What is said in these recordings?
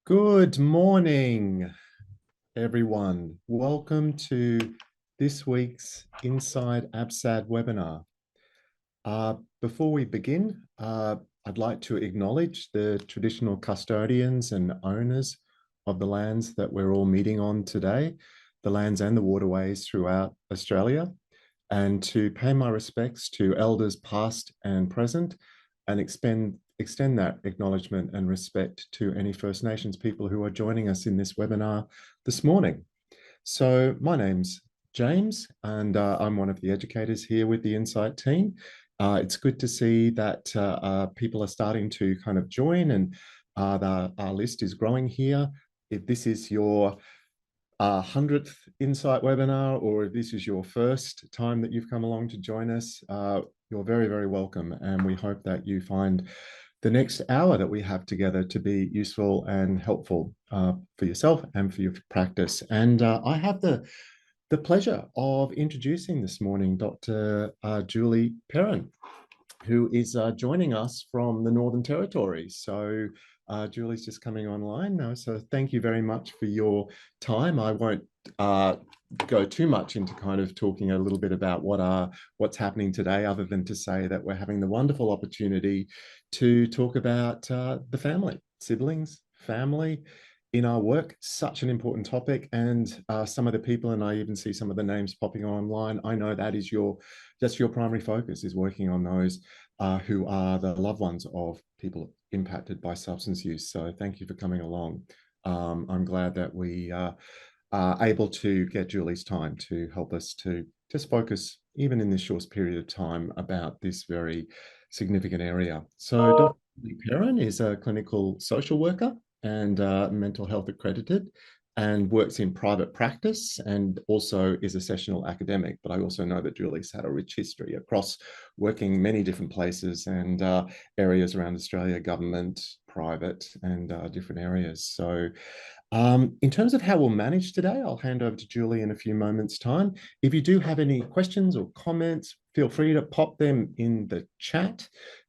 Good morning, everyone. Welcome to this week's Inside ABSAD webinar. Before we begin, I'd like to acknowledge the traditional custodians and owners of the lands that we're all meeting on today, the lands and the waterways throughout Australia, and to pay my respects to elders past and present, and extend that acknowledgement and respect to any First Nations people who are joining us in this webinar this morning. So my name's James, and I'm one of the educators here with the Insight team. It's good to see that people are starting to kind of join, and our list is growing here. If this is your 100th Insight webinar, or if this is your first time that you've come along to join us, you're very, very welcome. And we hope that you find the next hour that we have together to be useful and helpful for yourself and for your practice. And I have the pleasure of introducing this morning Dr. Julie Perrin, who is joining us from the Northern Territory. So Julie's just coming online now. So thank you very much for your time. I won't go too much into kind of talking a little bit about what's happening today, other than to say that we're having the wonderful opportunity to talk about the family, siblings, family in our work. Such an important topic. And some of the people, and I even see some of the names popping online, I know that is that's your primary focus, is working on those who are the loved ones of people impacted by substance use. So thank you for coming along. I'm glad that we are able to get Julie's time to help us to just focus, even in this short period of time, about this very significant area. So Dr. Julie Perrin is a clinical social worker and mental health accredited, and works in private practice, and also is a sessional academic. But I also know that Julie's had a rich history across working many different places and areas around Australia, government, private, and different areas. So in terms of how we'll manage today, I'll hand over to Julie in a few moments' time. If you do have any questions or comments, feel free to pop them in the chat.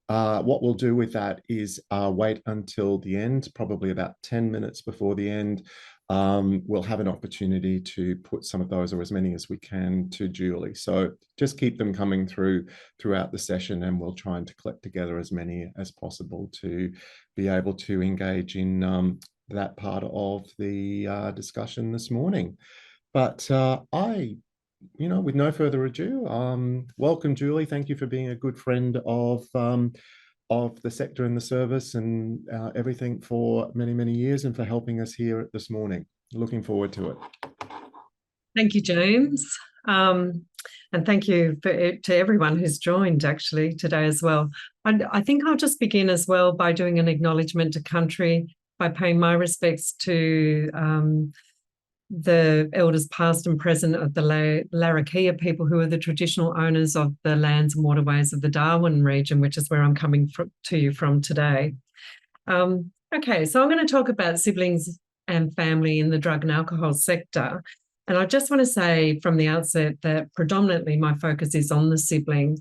What we'll do with that is wait until the end, probably about 10 minutes before the end. We'll have an opportunity to put some of those, or as many as we can, to Julie. So just keep them coming throughout the session, and we'll try and collect together as many as possible to be able to engage in that part of the discussion this morning. But with no further ado, welcome, Julie. Thank you for being a good friend of the sector and the service and everything for many, many years, and for helping us here this morning. Looking forward to it. Thank you, James. And thank you to everyone who's joined actually today as well. I think I'll just begin as well by doing an acknowledgement to country, by paying my respects to the elders past and present of the Larrakia people, who are the traditional owners of the lands and waterways of the Darwin region, which is where I'm coming to you from today. Okay, so I'm going to talk about siblings and family in the drug and alcohol sector. And I just want to say from the outset that predominantly my focus is on the siblings,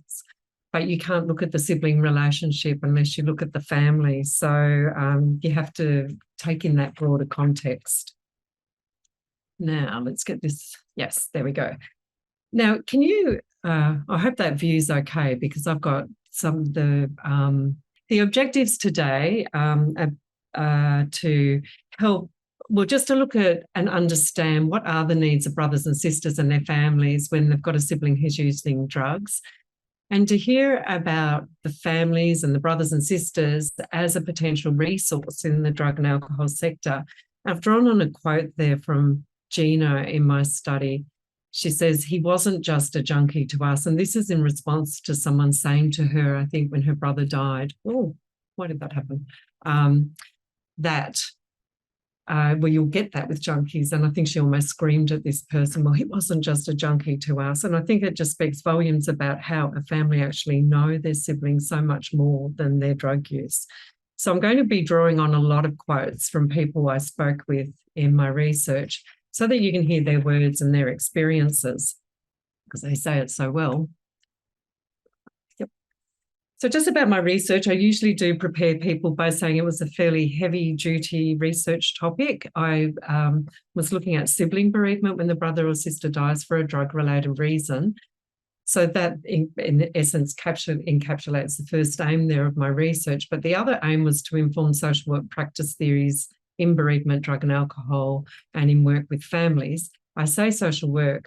but you can't look at the sibling relationship unless you look at the family. So you have to take in that broader context. Now, let's get this. Yes, there we go. Now, can you, I hope that view's okay, because I've got some of the objectives today to help, well, just to look at and understand what are the needs of brothers and sisters and their families when they've got a sibling who's using drugs, and to hear about the families and the brothers and sisters as a potential resource in the drug and alcohol sector. I've drawn on a quote there from Gina in my study. She says, "He wasn't just a junkie to us." And this is in response to someone saying to her, I think when her brother died, oh, why did that happen? Well, you'll get that with junkies. And I think she almost screamed at this person, well, he wasn't just a junkie to us. And I think it just speaks volumes about how a family actually know their siblings so much more than their drug use. So I'm going to be drawing on a lot of quotes from people I spoke with in my research, so that you can hear their words and their experiences, because they say it so well. Yep. So just about my research, I usually do prepare people by saying it was a fairly heavy-duty research topic. I was looking at sibling bereavement when the brother or sister dies for a drug-related reason. So that, in essence, encapsulates the first aim there of my research. But the other aim was to inform social work practice theories in bereavement, drug and alcohol, and in work with families. I say social work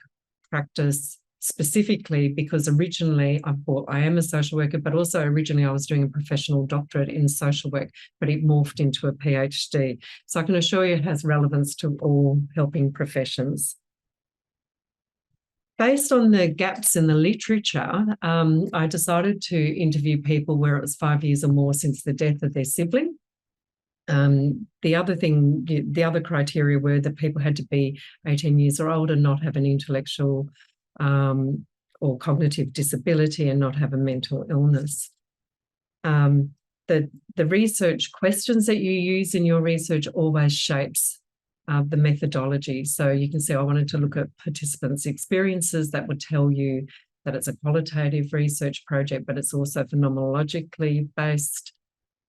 practice specifically because originally I am a social worker, but also originally I was doing a professional doctorate in social work, but it morphed into a PhD. So I can assure you it has relevance to all helping professions. Based on the gaps in the literature, I decided to interview people where it was 5 years or more since the death of their sibling. The other criteria were that people had to be 18 years or older, not have an intellectual or cognitive disability, and not have a mental illness. The research questions that you use in your research always shapes the methodology. So you can see I wanted to look at participants' experiences. That would tell you that it's a qualitative research project, but it's also phenomenologically based.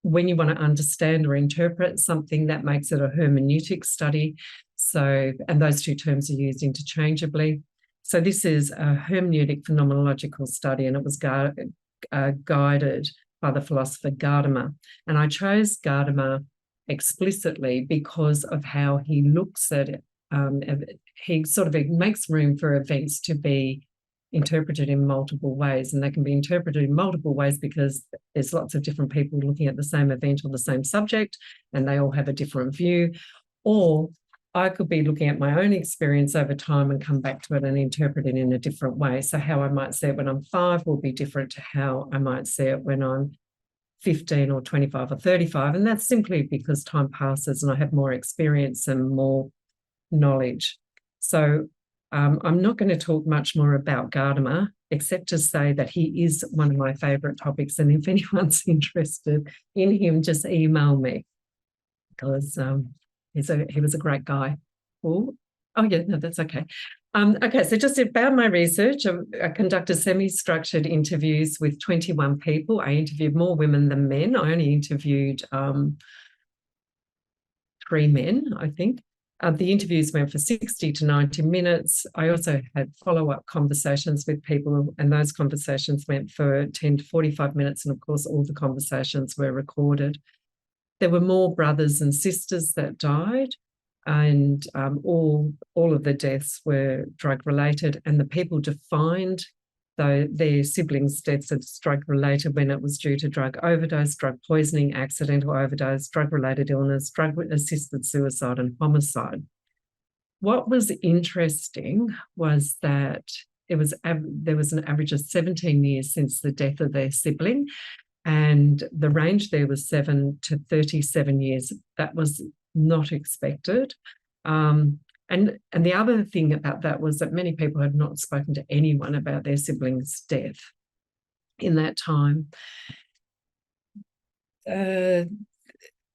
When you want to understand or interpret something, that makes it a hermeneutic study. So, and those two terms are used interchangeably. So this is a hermeneutic phenomenological study, and it was guided by the philosopher Gadamer. And I chose Gadamer explicitly because of how he looks at it. He sort of makes room for events to be interpreted in multiple ways, and they can be interpreted in multiple ways because there's lots of different people looking at the same event or the same subject, and they all have a different view. Or I could be looking at my own experience over time and come back to it and interpret it in a different way. So how I might see it when I'm 5 will be different to how I might see it when I'm 15 or 25 or 35. And that's simply because time passes and I have more experience and more knowledge. So I'm not going to talk much more about Gadamer, except to say that he is one of my favourite topics. And if anyone's interested in him, just email me, because he was a great guy. Oh yeah, no, that's okay. Okay, so just about my research, I conducted semi-structured interviews with 21 people. I interviewed more women than men. I only interviewed 3 men, I think. The interviews went for 60 to 90 minutes. I also had follow-up conversations with people, and those conversations went for 10 to 45 minutes. And of course, all the conversations were recorded. There were more brothers and sisters that died, and all of the deaths were drug-related, and the people defined their siblings' deaths as drug-related when it was due to drug overdose, drug poisoning, accidental overdose, drug-related illness, drug-assisted suicide, and homicide. What was interesting was that there was an average of 17 years since the death of their sibling, and the range there was 7 to 37 years. That was not expected. And the other thing about that was that many people had not spoken to anyone about their siblings' death in that time. The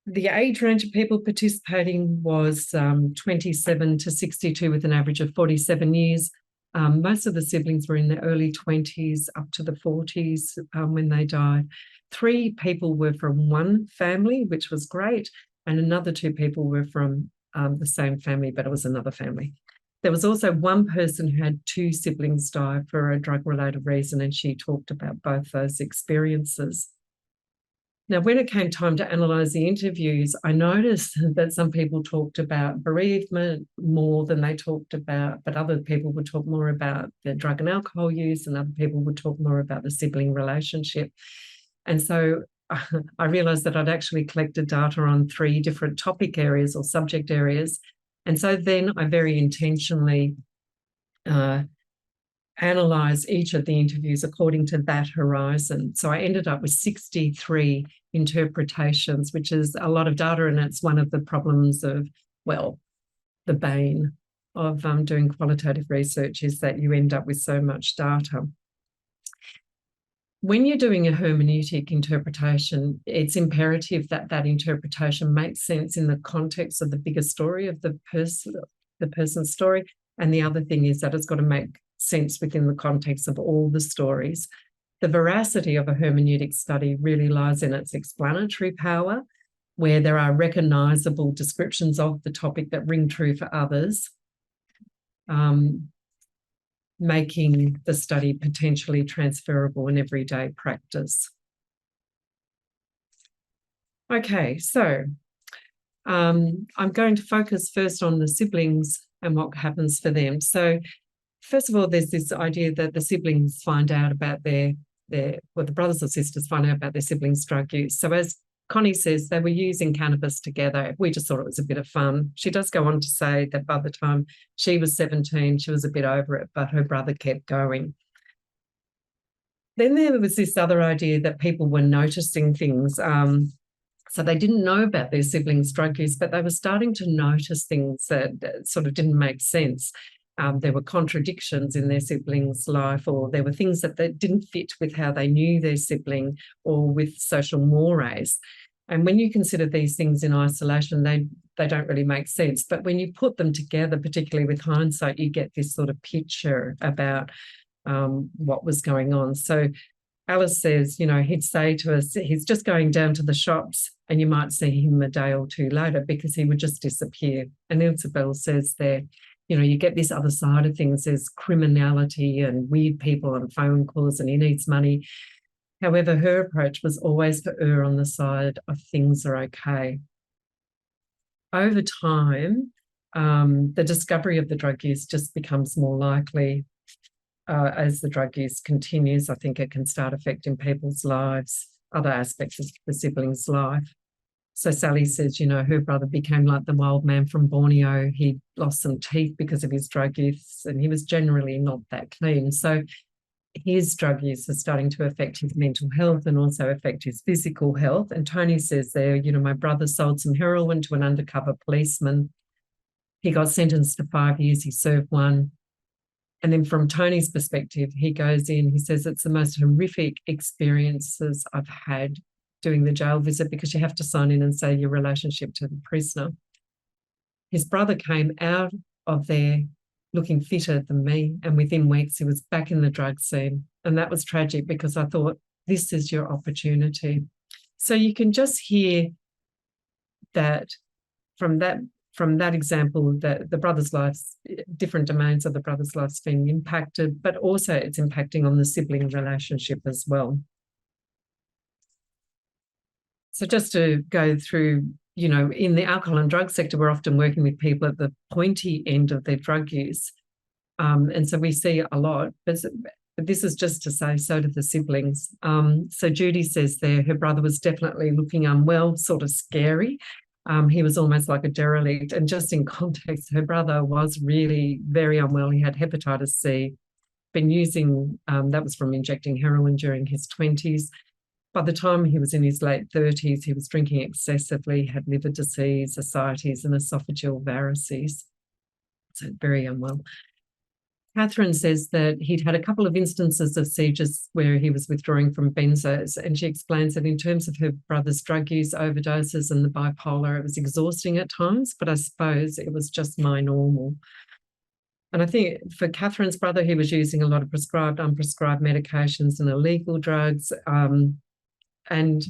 age range of people participating was 27 to 62 with an average of 47 years. Most of the siblings were in their early 20s up to the 40s when they died. 3 people were from one family, which was great, and another 2 people were from the same family, but it was another family. There was also one person who had 2 siblings die for a drug-related reason, and she talked about both those experiences. Now, when it came time to analyse the interviews, I noticed that some people talked about bereavement more than they talked about, but other people would talk more about the drug and alcohol use, and other people would talk more about the sibling relationship. And so I realised that I'd actually collected data on 3 different topic areas or subject areas. And so then I very intentionally analysed each of the interviews according to that horizon. So I ended up with 63 interpretations, which is a lot of data, and it's one of the problems of, well, the bane of doing qualitative research is that you end up with so much data. When you're doing a hermeneutic interpretation, it's imperative that that interpretation makes sense in the context of the bigger story of the person's story. And the other thing is that it's got to make sense within the context of all the stories. the veracity of a hermeneutic study really lies in its explanatory power, where there are recognisable descriptions of the topic that ring true for others, making the study potentially transferable in everyday practice. Okay, so I'm going to focus first on the siblings and what happens for them. So first of all, there's this idea that the siblings find out about the brothers or sisters find out about their siblings' drug use. So as Connie says, they were using cannabis together. We just thought it was a bit of fun. She does go on to say that by the time she was 17, she was a bit over it, but her brother kept going. Then there was this other idea that people were noticing things. So they didn't know about their siblings' drug use, but they were starting to notice things that sort of didn't make sense. There were contradictions in their siblings' life, or there were things that didn't fit with how they knew their sibling or with social mores. And when you consider these things in isolation, they don't really make sense. But when you put them together, particularly with hindsight, you get this sort of picture about what was going on. So Alice says, you know, he'd say to us, he's just going down to the shops, and you might see him a day or two later because he would just disappear. And Isabel says there, you know, you get this other side of things. There's criminality and weird people and phone calls, and he needs money. However, her approach was always to err on the side of things are okay. Over time, the discovery of the drug use just becomes more likely. As the drug use continues, I think it can start affecting people's lives, other aspects of the siblings' life. So Sally says, you know, her brother became like the wild man from Borneo. He lost some teeth because of his drug use, and he was generally not that clean. So his drug use is starting to affect his mental health and also affect his physical health. And Tony says there, you know, my brother sold some heroin to an undercover policeman. He got sentenced to 5 years. He served 1. And then from Tony's perspective, he goes in, he says it's the most horrific experiences I've had doing the jail visit, because you have to sign in and say your relationship to the prisoner. His brother came out of there looking fitter than me, and within weeks he was back in the drug scene. And that was tragic, because I thought, this is your opportunity. So you can just hear that from that example, that the brother's lives, different domains of the brother's lives being impacted, but also it's impacting on the sibling relationship as well. So just to go through, you know, in the alcohol and drug sector, we're often working with people at the pointy end of their drug use. And so we see a lot, but this is just to say, so do the siblings. So Judy says there, her brother was definitely looking unwell, sort of scary. He was almost like a derelict. And just in context, her brother was really very unwell. He had hepatitis C, been using, that was from injecting heroin during his 20s. By the time he was in his late 30s, he was drinking excessively, had liver disease, ascites, and esophageal varices. So very unwell. Catherine says that he'd had a couple of instances of seizures where he was withdrawing from benzos, and she explains that in terms of her brother's drug use, overdoses, and the bipolar, it was exhausting at times, but I suppose it was just my normal. And I think for Catherine's brother, he was using a lot of prescribed, unprescribed medications and illegal drugs. And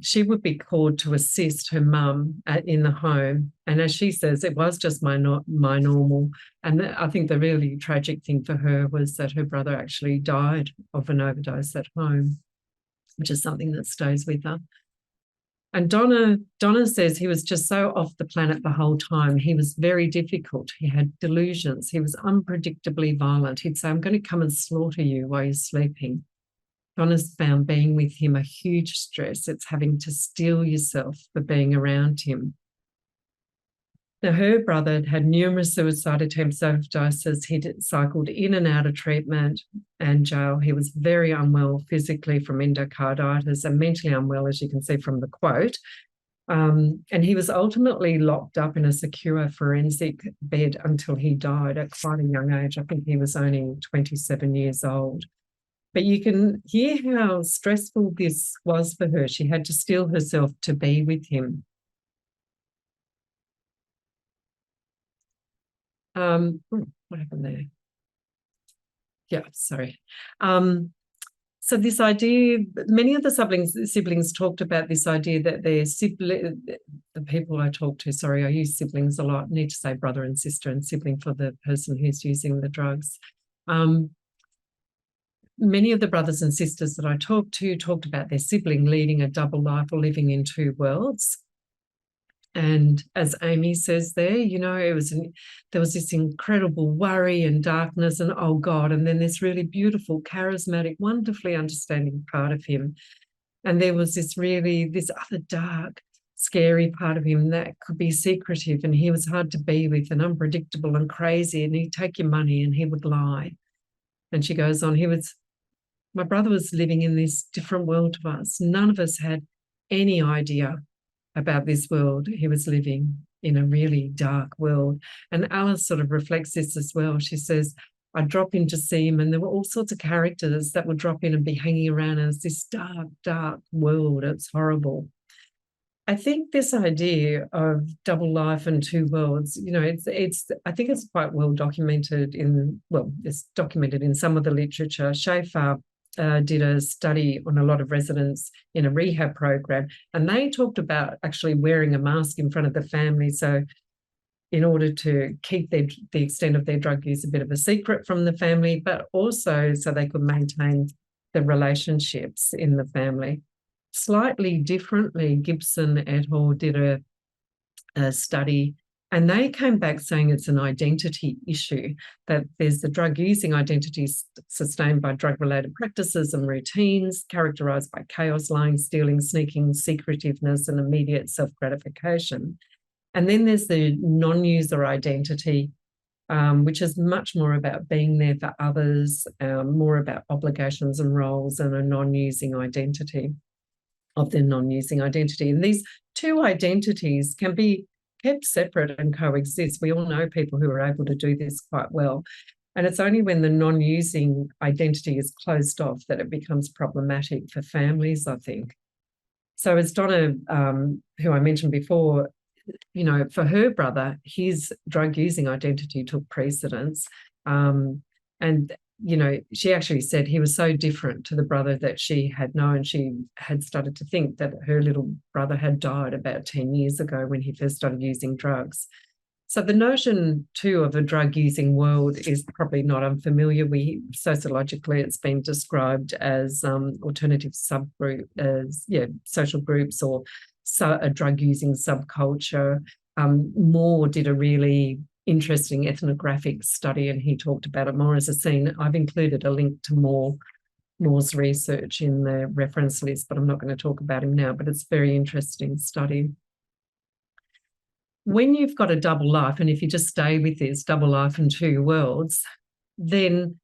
she would be called to assist her mum in the home. And as she says, it was just my normal. And I think the really tragic thing for her was that her brother actually died of an overdose at home, which is something that stays with her. And Donna says he was just so off the planet the whole time. He was very difficult. He had delusions. He was unpredictably violent. He'd say, I'm going to come and slaughter you while you're sleeping. Donna's found being with him a huge stress. It's having to steel yourself for being around him. Now, her brother had numerous suicide attempts, overdoses. He'd cycled in and out of treatment and jail. He was very unwell physically from endocarditis and mentally unwell, as you can see from the quote. And he was ultimately locked up in a secure forensic bed until he died at quite a young age. I think he was only 27 years old. But you can hear how stressful this was for her. She had to steel herself to be with him. What happened there? Yeah, sorry. So this idea, many of the siblings talked about this idea that the people I talk to, sorry, I use siblings a lot, need to say brother and sister and sibling for the person who's using the drugs. Many of the brothers and sisters that I talked to talked about their sibling leading a double life or living in two worlds. And as Amy says there, you know, there was this incredible worry and darkness and, oh God, and then this really beautiful, charismatic, wonderfully understanding part of him. And there was this other dark, scary part of him that could be secretive, and he was hard to be with and unpredictable and crazy, and he'd take your money and he would lie. And she goes on, my brother was living in this different world to us. None of us had any idea about this world. He was living in a really dark world. And Alice sort of reflects this as well. She says, I'd drop in to see him, and there were all sorts of characters that would drop in and be hanging around, and it's this dark, dark world. It's horrible. I think this idea of double life and two worlds, you know, I think it's quite well documented it's documented in some of the literature. Schaefer did a study on a lot of residents in a rehab program, and they talked about actually wearing a mask in front of the family. So in order to keep the extent of their drug use a bit of a secret from the family, but also so they could maintain the relationships in the family. Slightly differently, Gibson et al. Did a study, and they came back saying it's an identity issue, that there's the drug-using identity sustained by drug-related practices and routines characterised by chaos, lying, stealing, sneaking, secretiveness, and immediate self-gratification. And then there's the non-user identity, which is much more about being there for others, more about obligations and roles, and a non-using identity of their non-using identity. And these two identities can be kept separate and coexist. We all know people who are able to do this quite well. And it's only when the non-using identity is closed off that it becomes problematic for families, I think. So as Donna, who I mentioned before, you know, for her brother, his drug-using identity took precedence. And you know, she actually said he was so different to the brother that she had known. She had started to think that her little brother had died about 10 years ago when he first started using drugs. So the notion, too, of a drug-using world is probably not unfamiliar. Sociologically, it's been described as alternative subgroup, social groups, or a drug-using subculture. Moore did a really interesting ethnographic study, and he talked about it more as a scene. I've included a link to Moore's research in the reference list, but I'm not going to talk about him now, but it's a very interesting study. When you've got a double life, and if you just stay with this double life and two worlds, then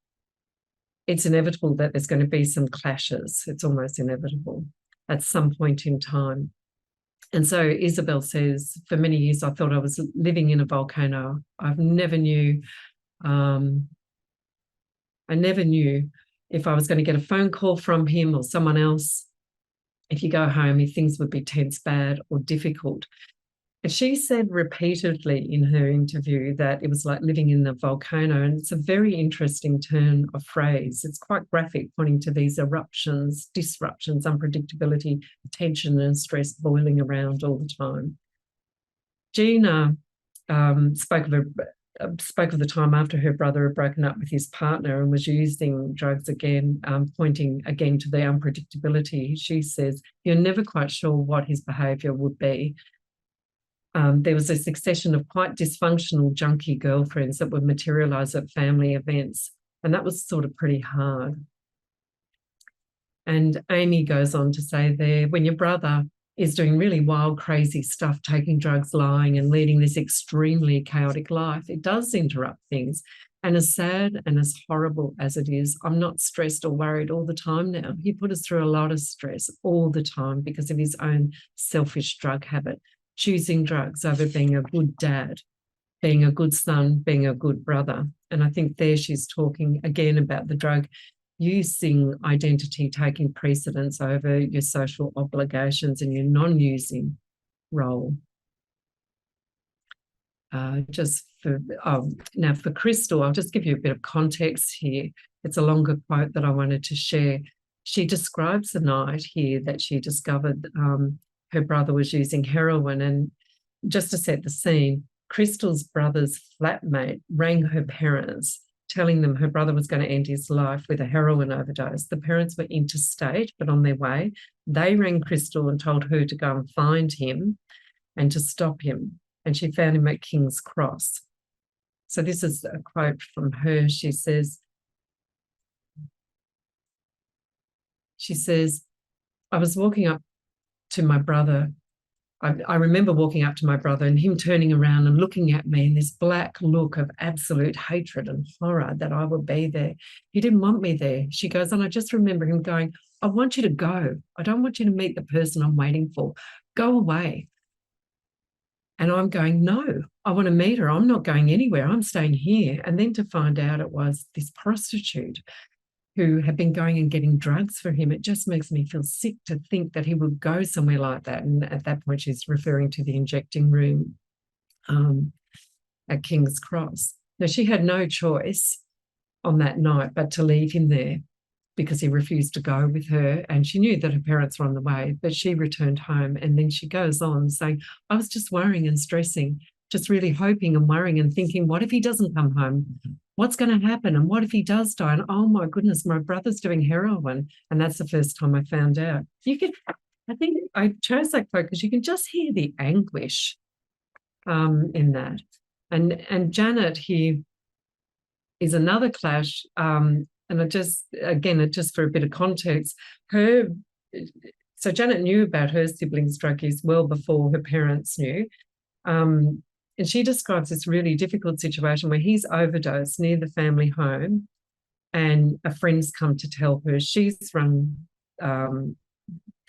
it's inevitable that there's going to be some clashes. It's almost inevitable at some point in time. And so Isabel says, for many years, I thought I was living in a volcano. I never knew if I was going to get a phone call from him or someone else. If you go home, if things would be tense, bad, or difficult. And she said repeatedly in her interview that it was like living in the volcano. And it's a very interesting turn of phrase. It's quite graphic, pointing to these eruptions, disruptions, unpredictability, tension and stress boiling around all the time. Gina spoke of the time after her brother had broken up with his partner and was using drugs again, pointing again to the unpredictability. She says, you're never quite sure what his behaviour would be. There was a succession of quite dysfunctional junkie girlfriends that would materialise at family events, and that was sort of pretty hard. And Amy goes on to say there, when your brother is doing really wild, crazy stuff, taking drugs, lying, and leading this extremely chaotic life, it does interrupt things. And as sad and as horrible as it is, I'm not stressed or worried all the time now. He put us through a lot of stress all the time because of his own selfish drug habit. Choosing drugs over being a good dad, being a good son, being a good brother. And I think there she's talking again about the drug using identity taking precedence over your social obligations and your non-using role. Now for Crystal, I'll just give you a bit of context here. It's a longer quote that I wanted to share. she describes the night here that she discovered her brother was using heroin. And just to set the scene, Crystal's brother's flatmate rang her parents, telling them her brother was going to end his life with a heroin overdose. The parents were interstate, but on their way. They rang Crystal and told her to go and find him and to stop him. And she found him at King's Cross. So this is a quote from her. She says, I was walking up to my brother. I remember walking up to my brother and him turning around and looking at me in this black look of absolute hatred and horror that I would be there. He didn't want me there. She goes, and I just remember him going, I want you to go. I don't want you to meet the person I'm waiting for. Go away. And I'm going, no, I want to meet her. I'm not going anywhere. I'm staying here. And then to find out it was this prostitute who had been going and getting drugs for him. It just makes me feel sick to think that he would go somewhere like that. And at that point, she's referring to the injecting room at King's Cross. Now, she had no choice on that night but to leave him there because he refused to go with her. And she knew that her parents were on the way, but she returned home. And then she goes on saying, I was just worrying and stressing, just really hoping and worrying and thinking, what if he doesn't come home? What's going to happen? And what if he does die? And oh my goodness, my brother's doing heroin. And that's the first time I found out. I think I chose that quote because you can just hear the anguish in that. And Janet here is another clash. And just for a bit of context, so Janet knew about her siblings' drug use well before her parents knew. And she describes this really difficult situation where he's overdosed near the family home and a friend's come to tell her. She's run the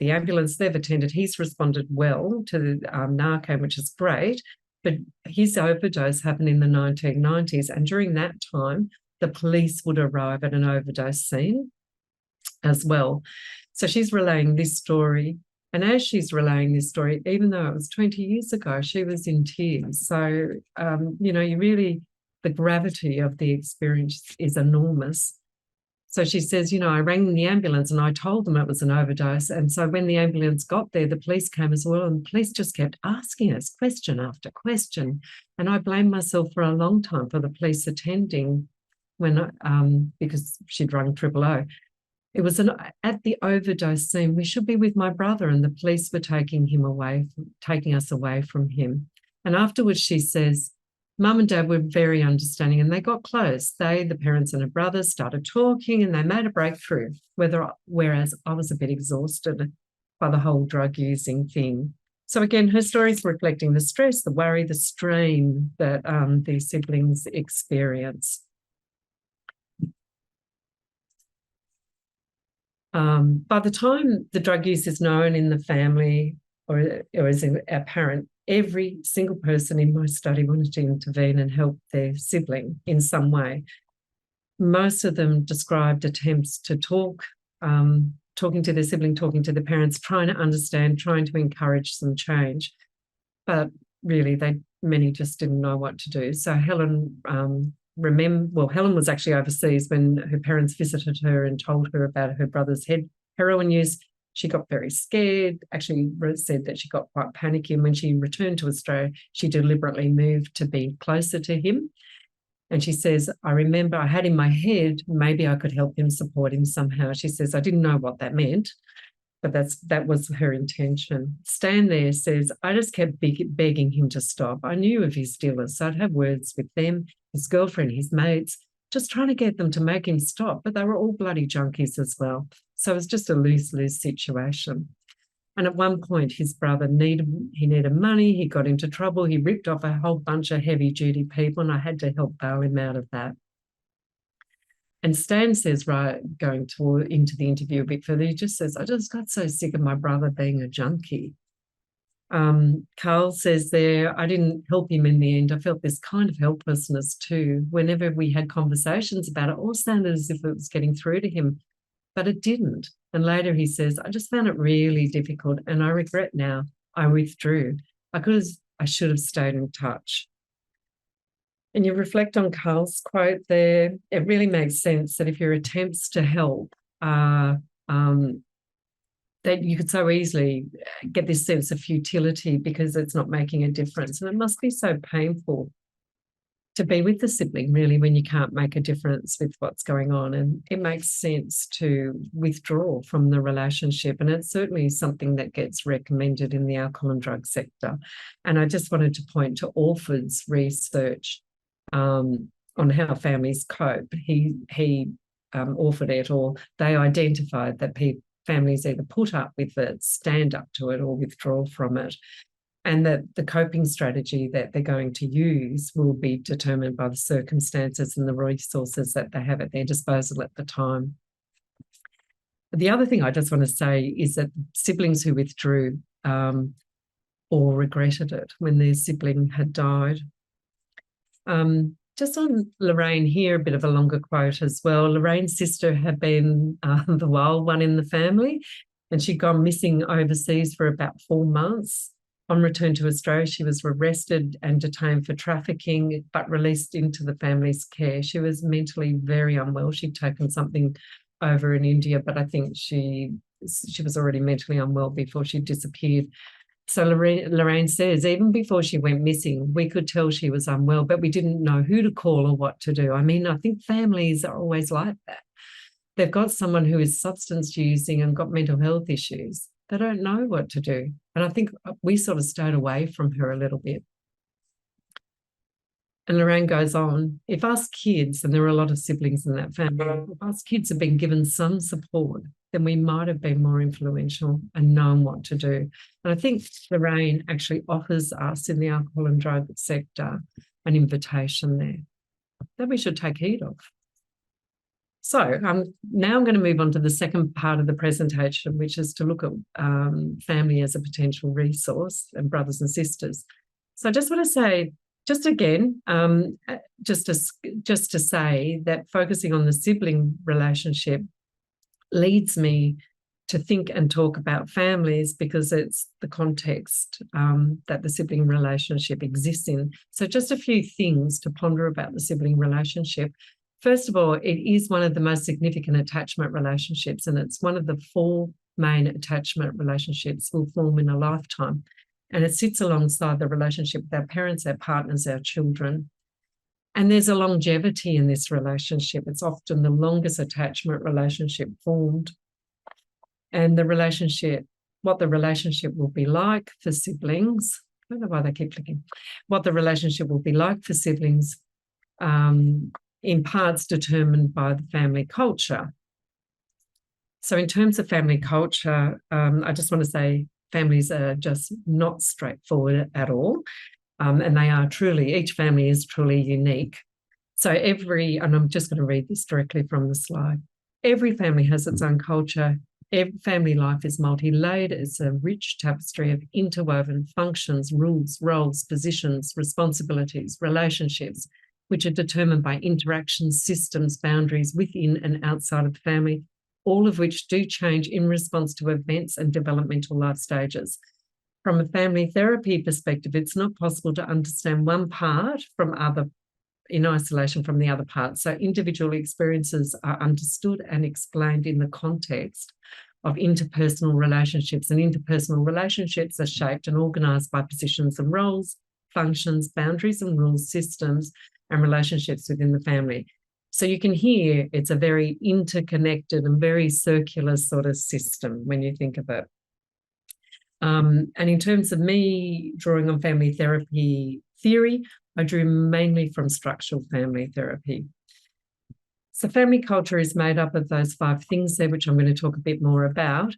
ambulance, they've attended. He's responded well to the Narcan, which is great, but his overdose happened in the 1990s. And during that time, the police would arrive at an overdose scene as well. So she's relaying this story. And as she's relaying this story, even though it was 20 years ago, she was in tears. So, the gravity of the experience is enormous. So she says, I rang the ambulance and I told them it was an overdose. And so when the ambulance got there, the police came as well. And the police just kept asking us question after question. And I blamed myself for a long time for the police attending because she'd rung 000. It was at the overdose scene. We should be with my brother, and the police were taking us away from him. And afterwards, she says, Mum and Dad were very understanding, and they got close. The parents and her brother, started talking, and they made a breakthrough. Whereas I was a bit exhausted by the whole drug using thing. So again, her story is reflecting the stress, the worry, the strain that these siblings experience. By the time the drug use is known in the family or is apparent, every single person in my study wanted to intervene and help their sibling in some way. Most of them described attempts to talking to their sibling, talking to the parents, trying to understand, trying to encourage some change. But really, many just didn't know what to do. So Helen Helen was actually overseas when her parents visited her and told her about her brother's heroin use. She got very scared, actually said that she got quite panicky. And when she returned to Australia, she deliberately moved to be closer to him. And she says, I remember I had in my head, maybe I could help him, support him somehow. She says, I didn't know what that meant, but that was her intention. Stan there says, I just kept begging him to stop. I knew of his dealers, so I'd have words with them, his girlfriend, his mates, just trying to get them to make him stop. But they were all bloody junkies as well. So it was just a lose-lose situation. And at one point, his brother needed money. He got into trouble. He ripped off a whole bunch of heavy-duty people, and I had to help bail him out of that. And Stan says, going into the interview a bit further, he just says, I just got so sick of my brother being a junkie. Carl says there, I didn't help him in the end. I felt this kind of helplessness too. Whenever we had conversations about it, all sounded as if it was getting through to him, but it didn't. And later he says, I just found it really difficult and I regret now I withdrew. I should have stayed in touch. And you reflect on Carl's quote there, it really makes sense that if your attempts to help are that you could so easily get this sense of futility because it's not making a difference. And it must be so painful to be with the sibling, really, when you can't make a difference with what's going on. And it makes sense to withdraw from the relationship. And it's certainly something that gets recommended in the alcohol and drug sector. And I just wanted to point to Orford's research on how families cope. He Orford et al., they identified that families either put up with it, stand up to it, or withdraw from it. And that the coping strategy that they're going to use will be determined by the circumstances and the resources that they have at their disposal at the time. The other thing I just want to say is that siblings who withdrew or regretted it when their sibling had died. Just on Lorraine here, a bit of a longer quote as well. Lorraine's sister had been the wild one in the family, and she'd gone missing overseas for about 4 months. On return to Australia, she was arrested and detained for trafficking, but released into the family's care. She was mentally very unwell. She'd taken something over in India, but I think she was already mentally unwell before she disappeared. So Lorraine says, even before she went missing, we could tell she was unwell, but we didn't know who to call or what to do. I mean, I think families are always like that. They've got someone who is substance using and got mental health issues. They don't know what to do. And I think we sort of stayed away from her a little bit. And Lorraine goes on, if us kids, and there are a lot of siblings in that family, if us kids have been given some support, then we might have been more influential and known what to do. And I think Lorraine actually offers us in the alcohol and drug sector an invitation there that we should take heed of. So now I'm going to move on to the second part of the presentation, which is to look at family as a potential resource and brothers and sisters. So I just want to say, just again, just to say that focusing on the sibling relationship leads me to think and talk about families because it's the context that the sibling relationship exists in. So just a few things to ponder about the sibling relationship. First of all, it is one of the most significant attachment relationships, and it's one of the 4 main attachment relationships we'll form in a lifetime. And it sits alongside the relationship with our parents, our partners, our children. And there's a longevity in this relationship. It's often the longest attachment relationship formed. And the relationship, what the relationship will be like for siblings, I don't know why they keep clicking, what the relationship will be like for siblings, in parts determined by the family culture. So in terms of family culture, I just want to say families are just not straightforward at all. And they are truly, each family is truly unique. So and I'm just going to read this directly from the slide. Every family has its own culture. Every family life is multi-layered. It's a rich tapestry of interwoven functions, rules, roles, positions, responsibilities, relationships, which are determined by interactions, systems, boundaries within and outside of the family, all of which do change in response to events and developmental life stages. From a family therapy perspective, it's not possible to understand one part in isolation from the other part. So individual experiences are understood and explained in the context of interpersonal relationships, and interpersonal relationships are shaped and organised by positions and roles, functions, boundaries and rules, systems, and relationships within the family. So you can hear it's a very interconnected and very circular sort of system when you think of it. And in terms of me drawing on family therapy theory, I drew mainly from structural family therapy. So family culture is made up of those 5 things there, which I'm going to talk a bit more about.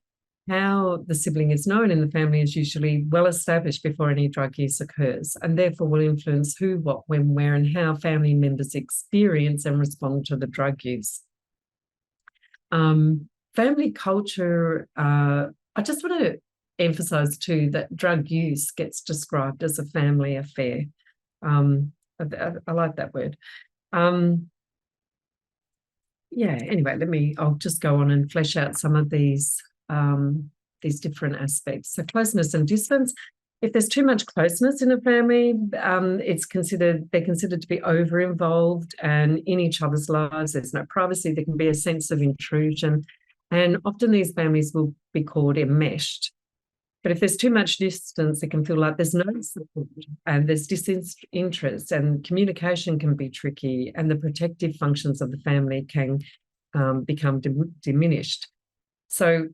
How the sibling is known in the family is usually well established before any drug use occurs, and therefore will influence who, what, when, where, and how family members experience and respond to the drug use. Family culture, I just want to emphasise too that drug use gets described as a family affair. I like that word. Anyway, I'll just go on and flesh out some of these different aspects. So closeness and distance. If there's too much closeness in a family, they're considered to be over-involved and in each other's lives. There's no privacy. There can be a sense of intrusion. And often these families will be called enmeshed. But if there's too much distance, it can feel like there's no support and there's disinterest, and communication can be tricky, and the protective functions of the family can become diminished. So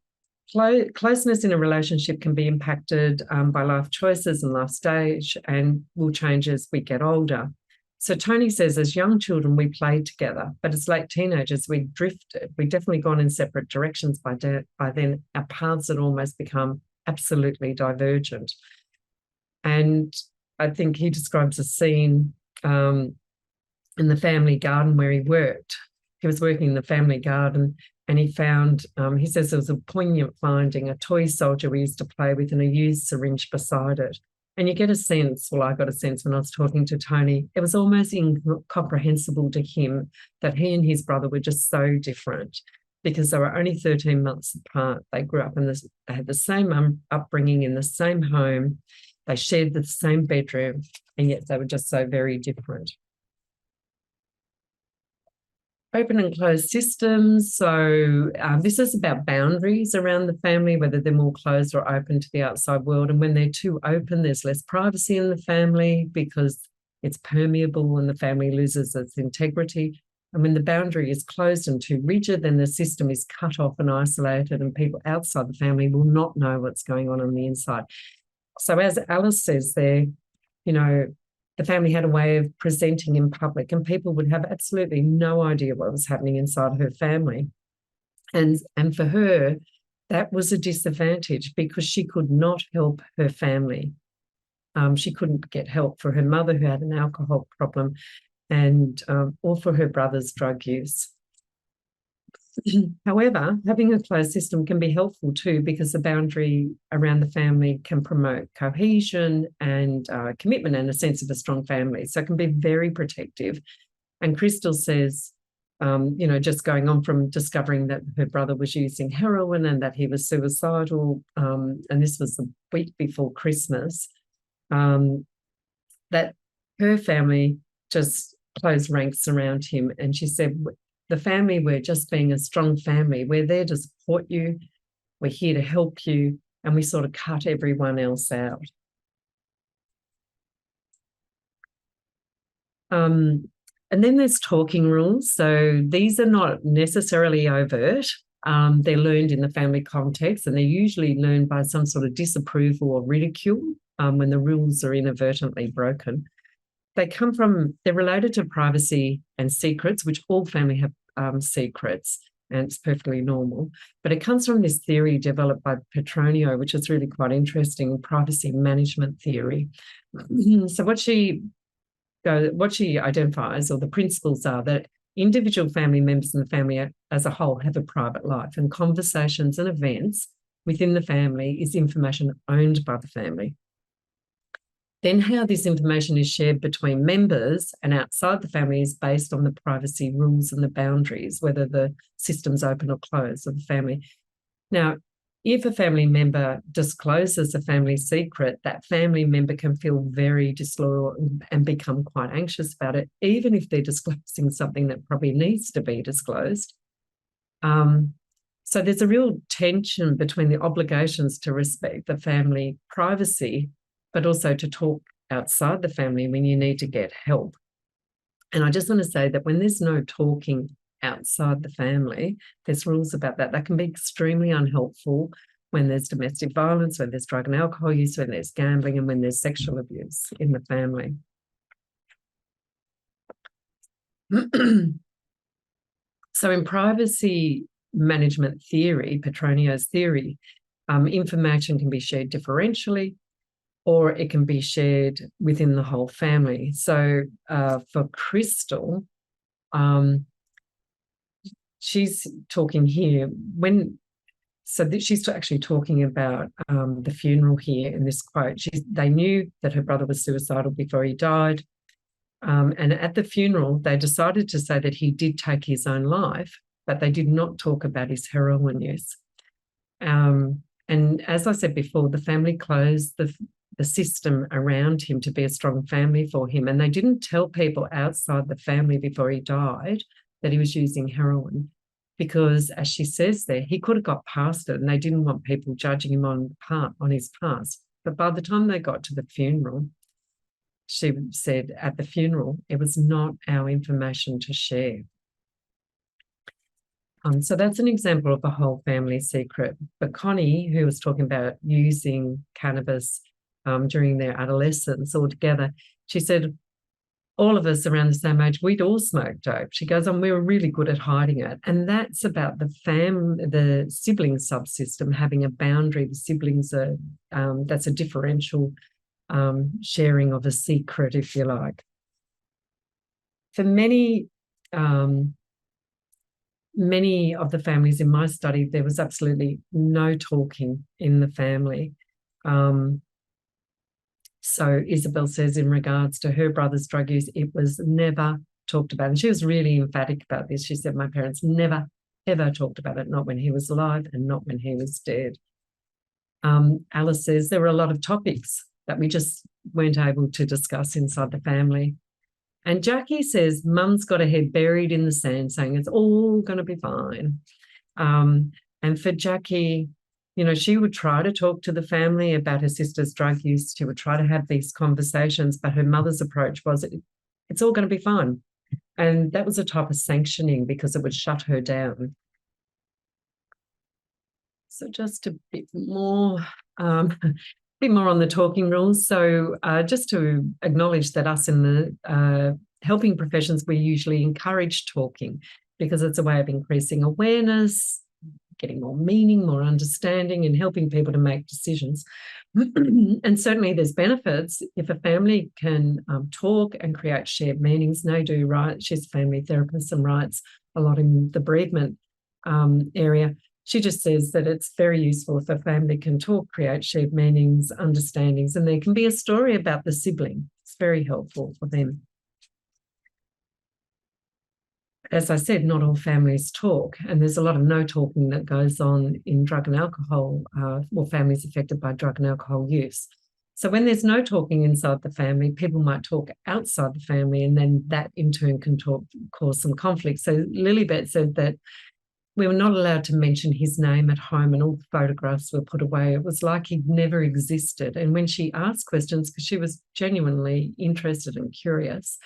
closeness in a relationship can be impacted by life choices and life stage, and will change as we get older. So Tony says, as young children, we played together, but as late teenagers, we drifted. We'd definitely gone in separate directions by then. Our paths had almost become absolutely divergent. And I think he describes a scene in the family garden where he worked. He was working in the family garden, and he found, he says, it was a poignant finding, a toy soldier we used to play with and a used syringe beside it. And you get a sense, well, I got a sense when I was talking to Tony, it was almost incomprehensible to him that he and his brother were just so different, because they were only 13 months apart. They grew up they had the same upbringing in the same home. They shared the same bedroom, and yet they were just so very different. Open and closed systems. So this is about boundaries around the family, whether they're more closed or open to the outside world. And when they're too open, there's less privacy in the family because it's permeable and the family loses its integrity. And when the boundary is closed and too rigid, then the system is cut off and isolated, and people outside the family will not know what's going on the inside. So as Alice says there, you know, the family had a way of presenting in public, and people would have absolutely no idea what was happening inside her family. And for her, that was a disadvantage because she could not help her family. She couldn't get help for her mother, who had an alcohol problem, and or for her brother's drug use. However, having a closed system can be helpful too, because the boundary around the family can promote cohesion and commitment and a sense of a strong family. So it can be very protective. And Crystal says, you know, just going on from discovering that her brother was using heroin and that he was suicidal, and this was the week before Christmas, that her family just closed ranks around him. And she said, the family, we're just being a strong family. We're there to support you. We're here to help you. And we sort of cut everyone else out. And then there's talking rules. So these are not necessarily overt. They're learned in the family context, and they're usually learned by some sort of disapproval or ridicule when the rules are inadvertently broken. They're related to privacy and secrets, which all family have secrets, and it's perfectly normal. But it comes from this theory developed by Petronio, which is really quite interesting, privacy management theory. So what she identifies, or the principles are, that individual family members in the family as a whole have a private life, and conversations and events within the family is information owned by the family. Then how this information is shared between members and outside the family is based on the privacy rules and the boundaries, whether the system's open or closed of the family. Now, if a family member discloses a family secret, that family member can feel very disloyal and become quite anxious about it, even if they're disclosing something that probably needs to be disclosed. So there's a real tension between the obligations to respect the family privacy, but also to talk outside the family when you need to get help. And I just want to say that when there's no talking outside the family, there's rules about that. That can be extremely unhelpful when there's domestic violence, when there's drug and alcohol use, when there's gambling, and when there's sexual abuse in the family. So in privacy management theory, Petronio's theory, information can be shared differentially, or it can be shared within the whole family. So for Crystal, she's talking here she's actually talking about the funeral here in this quote. They knew that her brother was suicidal before he died. And at the funeral, they decided to say that he did take his own life, but they did not talk about his heroin use. And as I said before, the family closed the system around him to be a strong family for him. And they didn't tell people outside the family before he died that he was using heroin, because, as she says there, he could have got past it and they didn't want people judging him on his past. But by the time they got to the funeral, she said at the funeral, it was not our information to share. So that's an example of a whole family secret. But Connie, who was talking about using cannabis during their adolescence altogether, she said, all of us around the same age, we'd all smoked dope. She goes on, we were really good at hiding it. And that's about the sibling subsystem having a boundary. The siblings are, that's a differential sharing of a secret, if you like. For many of the families in my study, there was absolutely no talking in the family. So Isabel says in regards to her brother's drug use, it was never talked about. And she was really emphatic about this. She said, my parents never, ever talked about it, not when he was alive and not when he was dead. Alice says there were a lot of topics that we just weren't able to discuss inside the family. And Jackie says, Mum's got her head buried in the sand saying it's all going to be fine. And for Jackie, you know, she would try to talk to the family about her sister's drug use. She would try to have these conversations, but her mother's approach was, it's all going to be fine. And that was a type of sanctioning because it would shut her down. So just a bit more on the talking rules. So just to acknowledge that us in the helping professions, we usually encourage talking because it's a way of increasing awareness, getting more meaning, more understanding, and helping people to make decisions. And certainly there's benefits if a family can talk and create shared meanings. Nadu, right? She's a family therapist and writes a lot in the bereavement area. She just says that it's very useful if a family can talk, create shared meanings, understandings, and there can be a story about the sibling. It's very helpful for them. As I said, not all families talk, and there's a lot of no talking that goes on in drug and alcohol, or families affected by drug and alcohol use. So when there's no talking inside the family, people might talk outside the family, and then that in turn can cause some conflict. So Lilibet said that we were not allowed to mention his name at home and all the photographs were put away. It was like he'd never existed. And when she asked questions, because she was genuinely interested and curious,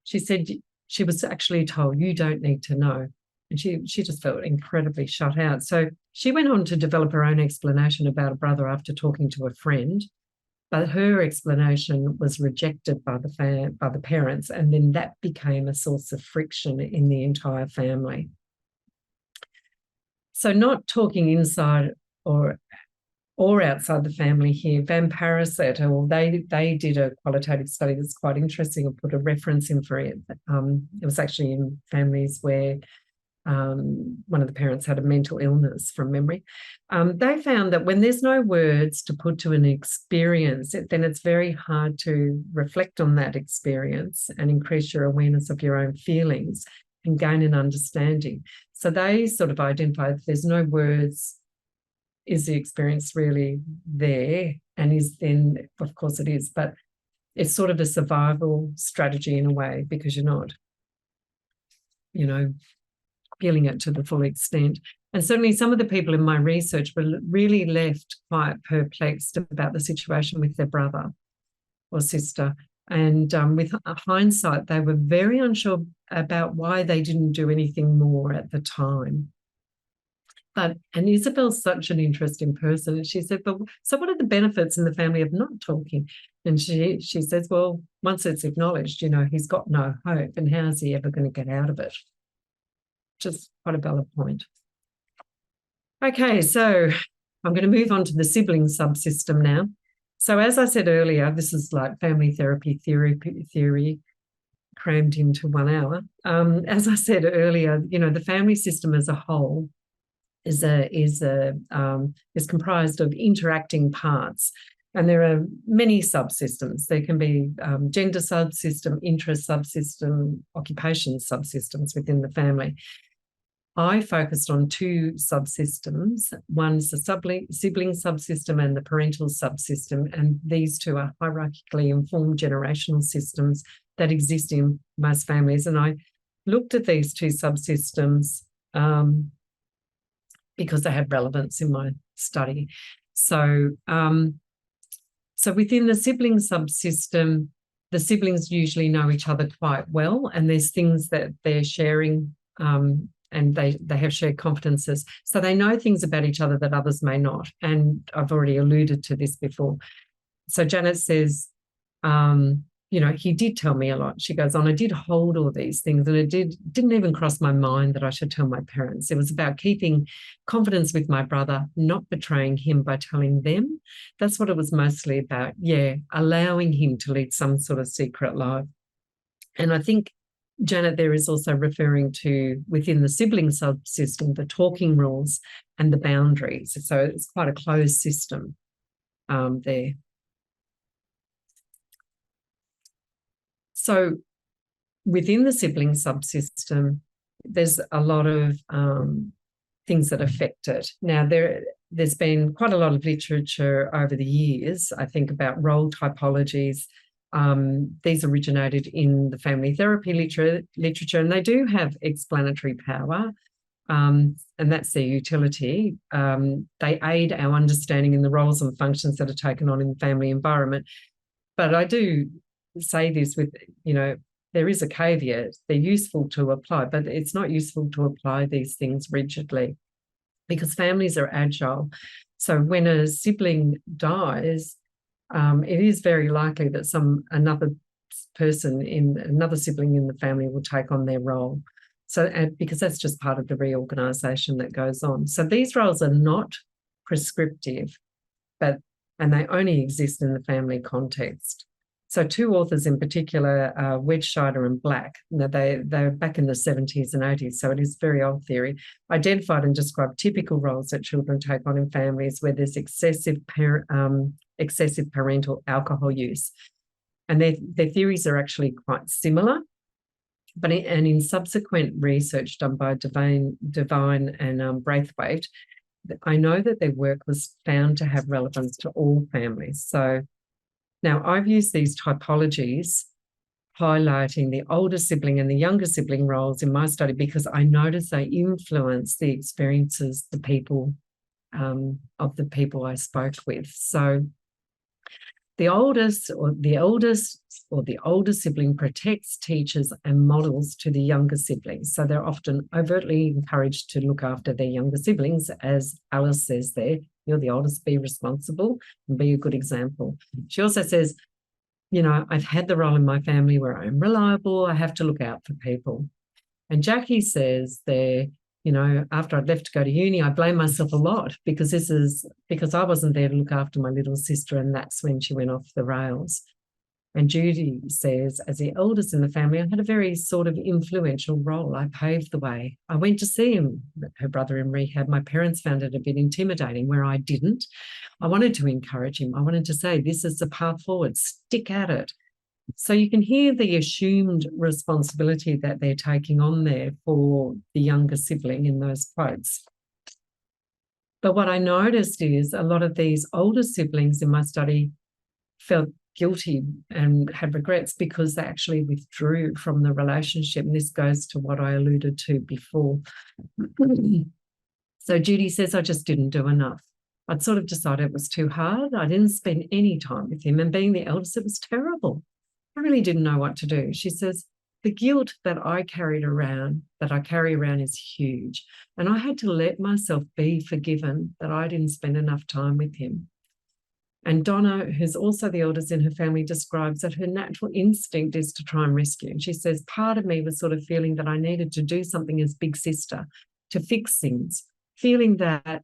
she said she was actually told, you don't need to know. And she just felt incredibly shut out. So she went on to develop her own explanation about a brother after talking to a friend, but her explanation was rejected by the parents, and then that became a source of friction in the entire family. So not talking inside or outside the family here. Van Paris et al., they did a qualitative study that's quite interesting. I'll put a reference in for it. It was actually in families where one of the parents had a mental illness from memory. They found that when there's no words to put to an experience, then it's very hard to reflect on that experience and increase your awareness of your own feelings and gain an understanding. So they sort of identified if there's no words, is the experience really there? And is then, of course it is, but it's sort of a survival strategy in a way because you're not, you know, feeling it to the full extent. And certainly some of the people in my research were really left quite perplexed about the situation with their brother or sister. And with hindsight, they were very unsure about why they didn't do anything more at the time. And Isabel's such an interesting person. And she said, but so what are the benefits in the family of not talking? And she says, well, once it's acknowledged, you know, he's got no hope. And how is he ever going to get out of it? Just quite a valid point. Okay, so I'm going to move on to the sibling subsystem now. So as I said earlier, this is like family therapy theory crammed into 1 hour. As I said earlier, you know, the family system as a whole is comprised of interacting parts, and there are many subsystems. There can be gender subsystem, interest subsystem, occupation subsystems within the family. I focused on 2 subsystems. One's the sibling subsystem and the parental subsystem, and these 2 are hierarchically informed generational systems that exist in most families. And I looked at these 2 subsystems because they have relevance in my study. So, so within the sibling subsystem, the siblings usually know each other quite well, and there's things that they're sharing, and they have shared confidences. So they know things about each other that others may not. And I've already alluded to this before. So Janet says, he did tell me a lot. She goes on, I did hold all these things, and it didn't even cross my mind that I should tell my parents. It was about keeping confidence with my brother, not betraying him by telling them. That's what it was mostly about. Yeah, allowing him to lead some sort of secret life. And I think Janet there is also referring to, within the sibling subsystem, the talking rules and the boundaries. So it's quite a closed system there. So within the sibling subsystem, there's a lot of things that affect it. Now, there's been quite a lot of literature over the years, I think, about role typologies. These originated in the family therapy literature, and they do have explanatory power, and that's their utility. They aid our understanding in the roles and functions that are taken on in the family environment. But I do say this with, there is a caveat. They're useful to apply, but it's not useful to apply these things rigidly, because families are agile. So when a sibling dies, it is very likely that another sibling in the family will take on their role. So, because that's just part of the reorganisation that goes on. So these roles are not prescriptive, and they only exist in the family context. So two authors in particular, Wedgscheider and Black, they're back in the 70s and 80s, so it is very old theory, identified and described typical roles that children take on in families where there's excessive parental alcohol use. And their theories are actually quite similar. But in subsequent research done by Devine and Braithwaite, I know that their work was found to have relevance to all families. So now I've used these typologies highlighting the older sibling and the younger sibling roles in my study, because I notice they influence the experiences, of the people I spoke with. So the oldest or the older sibling protects, teaches, and models to the younger siblings. So they're often overtly encouraged to look after their younger siblings. As Alice says there, you're the oldest, be responsible and be a good example. She also says, I've had the role in my family where I'm reliable, I have to look out for people. And Jackie says there, after I'd left to go to uni, I blame myself a lot because I wasn't there to look after my little sister, and that's when she went off the rails. And Judy says, as the eldest in the family, I had a very sort of influential role. I paved the way. I went to see her brother in rehab. My parents found it a bit intimidating, where I didn't. I wanted to encourage him. I wanted to say, this is the path forward, stick at it. So you can hear the assumed responsibility that they're taking on there for the younger sibling in those quotes. But what I noticed is a lot of these older siblings in my study felt guilty and had regrets because they actually withdrew from the relationship. And this goes to what I alluded to before. So Judy says, I just didn't do enough. I'd sort of decided it was too hard. I didn't spend any time with him, and being the eldest, it was terrible. I really didn't know what to do. She says, the guilt that I carry around is huge. And I had to let myself be forgiven that I didn't spend enough time with him. And Donna, who's also the eldest in her family, describes that her natural instinct is to try and rescue. And she says, part of me was sort of feeling that I needed to do something as big sister to fix things, feeling that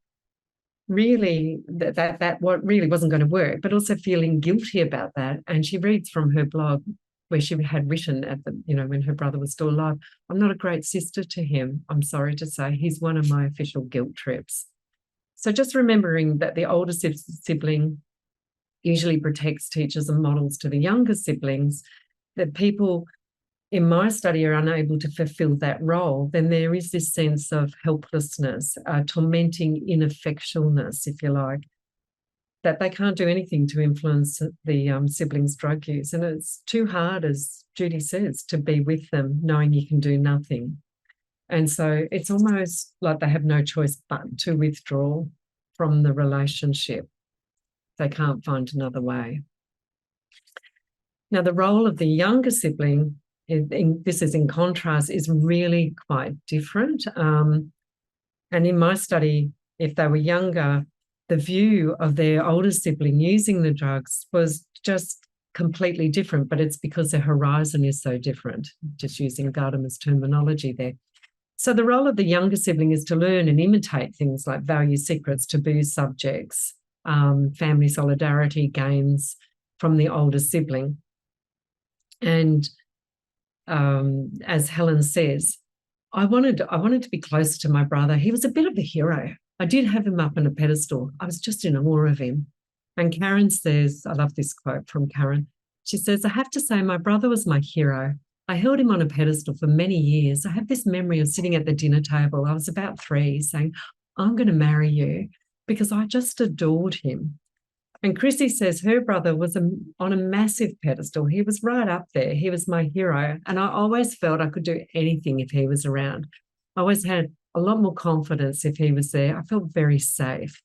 really that what really wasn't going to work, but also feeling guilty about that. And she reads from her blog where she had written when her brother was still alive, I'm not a great sister to him. I'm sorry to say he's one of my official guilt trips. So just remembering that the older sibling usually protects, teaches, and models to the younger siblings, that people in my study are unable to fulfill that role, then there is this sense of helplessness, tormenting ineffectualness, if you like, that they can't do anything to influence the siblings' drug use. And it's too hard, as Judy says, to be with them knowing you can do nothing. And so it's almost like they have no choice but to withdraw from the relationship. They can't find another way. Now, the role of the younger sibling, this is in contrast, is really quite different. And in my study, if they were younger, the view of their older sibling using the drugs was just completely different, but it's because their horizon is so different, just using Gadamer's terminology there. So the role of the younger sibling is to learn and imitate things like value secrets, taboo subjects, family solidarity games from the older sibling. And as Helen says, I wanted to be closer to my brother. He was a bit of a hero. I did have him up on a pedestal. I was just in awe of him. And Karen says, I love this quote from Karen. She says, I have to say my brother was my hero. I held him on a pedestal for many years. I have this memory of sitting at the dinner table. I was about 3 saying, I'm going to marry you, because I just adored him. And Chrissy says her brother was on a massive pedestal. He was right up there. He was my hero. And I always felt I could do anything if he was around. I always had a lot more confidence if he was there. I felt very safe.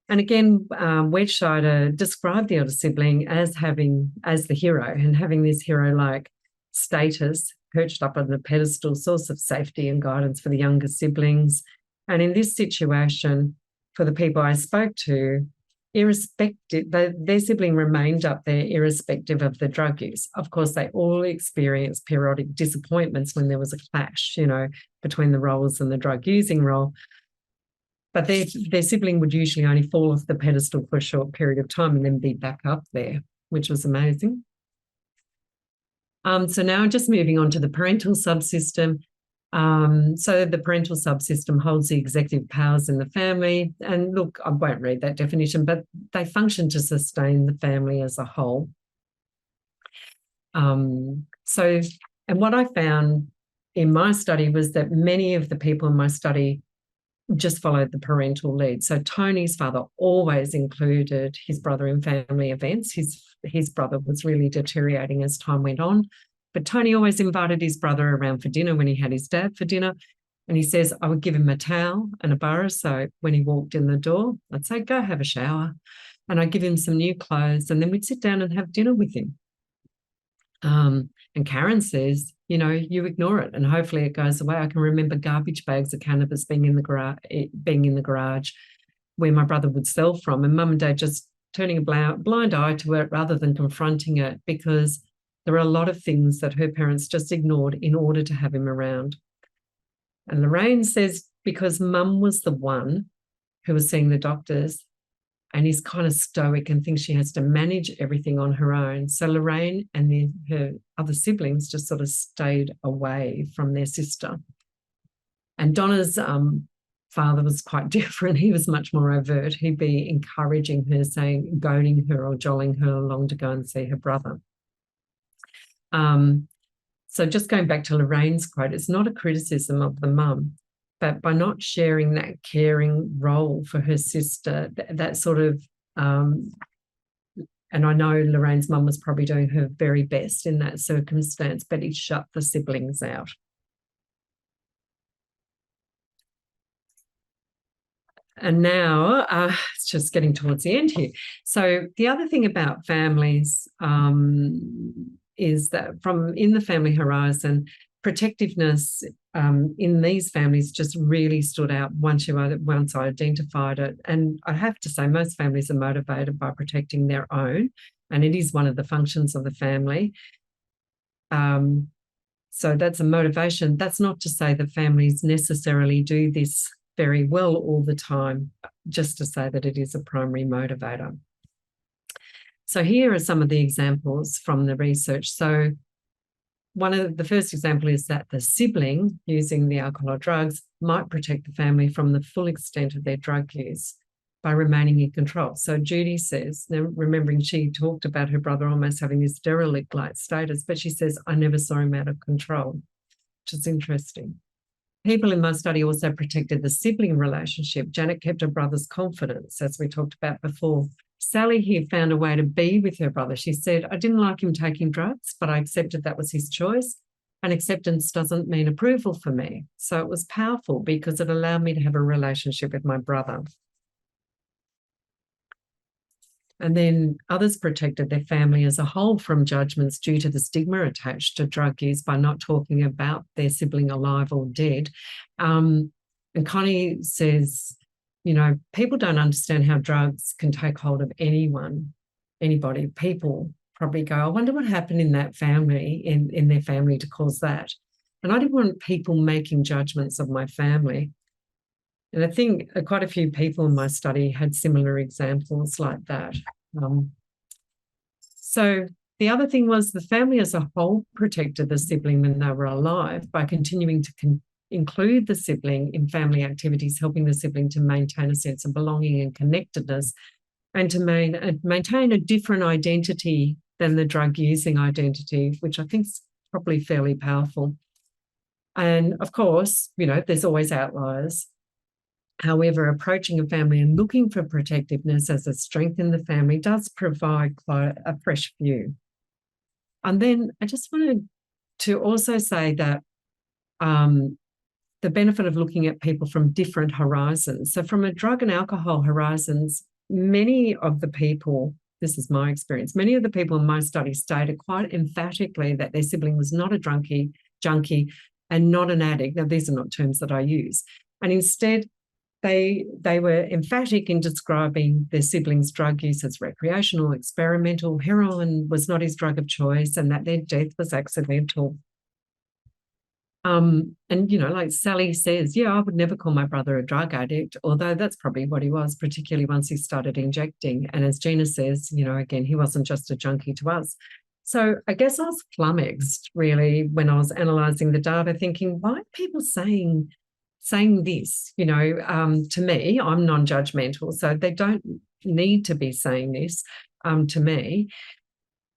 And again, Wedgscheider described the elder sibling as the hero and having this hero-like status perched up on the pedestal, source of safety and guidance for the younger siblings. And in this situation, for the people I spoke to, irrespective, their sibling remained up there irrespective of the drug use. Of course, they all experienced periodic disappointments when there was a clash, between the roles and the drug-using role. But their sibling would usually only fall off the pedestal for a short period of time and then be back up there, which was amazing. So now just moving on to the parental subsystem. So the parental subsystem holds the executive powers in the family. And look, I won't read that definition, but they function to sustain the family as a whole. And what I found in my study was that many of the people in my study just followed the parental lead. So Tony's father always included his brother in family events. His brother was really deteriorating as time went on, but Tony always invited his brother around for dinner when he had his dad for dinner. And he says, I would give him a towel and a borough. So when he walked in the door, I'd say, go have a shower. And I'd give him some new clothes, and then we'd sit down and have dinner with him. And Karen says, you ignore it and hopefully it goes away. I can remember garbage bags of cannabis being in the garage where my brother would sell from, and mum and dad just turning a blind eye to it rather than confronting it, because there were a lot of things that her parents just ignored in order to have him around. And Lorraine says, because mum was the one who was seeing the doctors and is kind of stoic and thinks she has to manage everything on her own. So Lorraine and her other siblings just sort of stayed away from their sister. And Donna's father was quite different. He was much more overt. He'd be encouraging her, saying, goading her or jolling her along to go and see her brother. So just going back to Lorraine's quote, it's not a criticism of the mum, but by not sharing that caring role for her sister, that sort of, and I know Lorraine's mum was probably doing her very best in that circumstance, but it shut the siblings out. And now it's just getting towards the end here. So the other thing about families is that in the family horizon, protectiveness in these families just really stood out once I identified it. And I have to say, most families are motivated by protecting their own, and it is one of the functions of the family. So that's a motivation. That's not to say that families necessarily do this very well all the time, just to say that it is a primary motivator. So here are some of the examples from the research. So the first example is that the sibling using the alcohol or drugs might protect the family from the full extent of their drug use by remaining in control. So Judy says, now remembering she talked about her brother almost having this derelict-like status, but she says, I never saw him out of control, which is interesting. People in my study also protected the sibling relationship. Janet kept her brother's confidence, as we talked about before. Sally here found a way to be with her brother. She said, I didn't like him taking drugs, but I accepted that was his choice. And acceptance doesn't mean approval for me. So it was powerful because it allowed me to have a relationship with my brother. And then others protected their family as a whole from judgments due to the stigma attached to drug use by not talking about their sibling alive or dead. And Connie says, you know, people don't understand how drugs can take hold of anyone, anybody. People probably go, I wonder what happened in that family, in their family to cause that. And I didn't want people making judgments of my family. And I think quite a few people in my study had similar examples like that. So the other thing was the family as a whole protected the sibling when they were alive by continuing to include the sibling in family activities, helping the sibling to maintain a sense of belonging and connectedness, and to maintain a different identity than the drug-using identity, which I think is probably fairly powerful. And of course, you know, there's always outliers. However, approaching a family and looking for protectiveness as a strength in the family does provide quite a fresh view. And then I just wanted to also say that the benefit of looking at people from different horizons. So from a drug and alcohol horizons, many of the people, this is my experience, many of the people in my study stated quite emphatically that their sibling was not a junkie, and not an addict. Now, these are not terms that I use. And instead, they were emphatic in describing their siblings' drug use as recreational, experimental, heroin was not his drug of choice, and that their death was accidental. And, you know, like Sally says, yeah, I would never call my brother a drug addict, although that's probably what he was, particularly once he started injecting. And as Gina says, you know, again, he wasn't just a junkie to us. So I guess I was flummoxed, really, when I was analysing the data, thinking, why are people saying this? You know, to me, I'm non-judgmental, so they don't need to be saying this to me.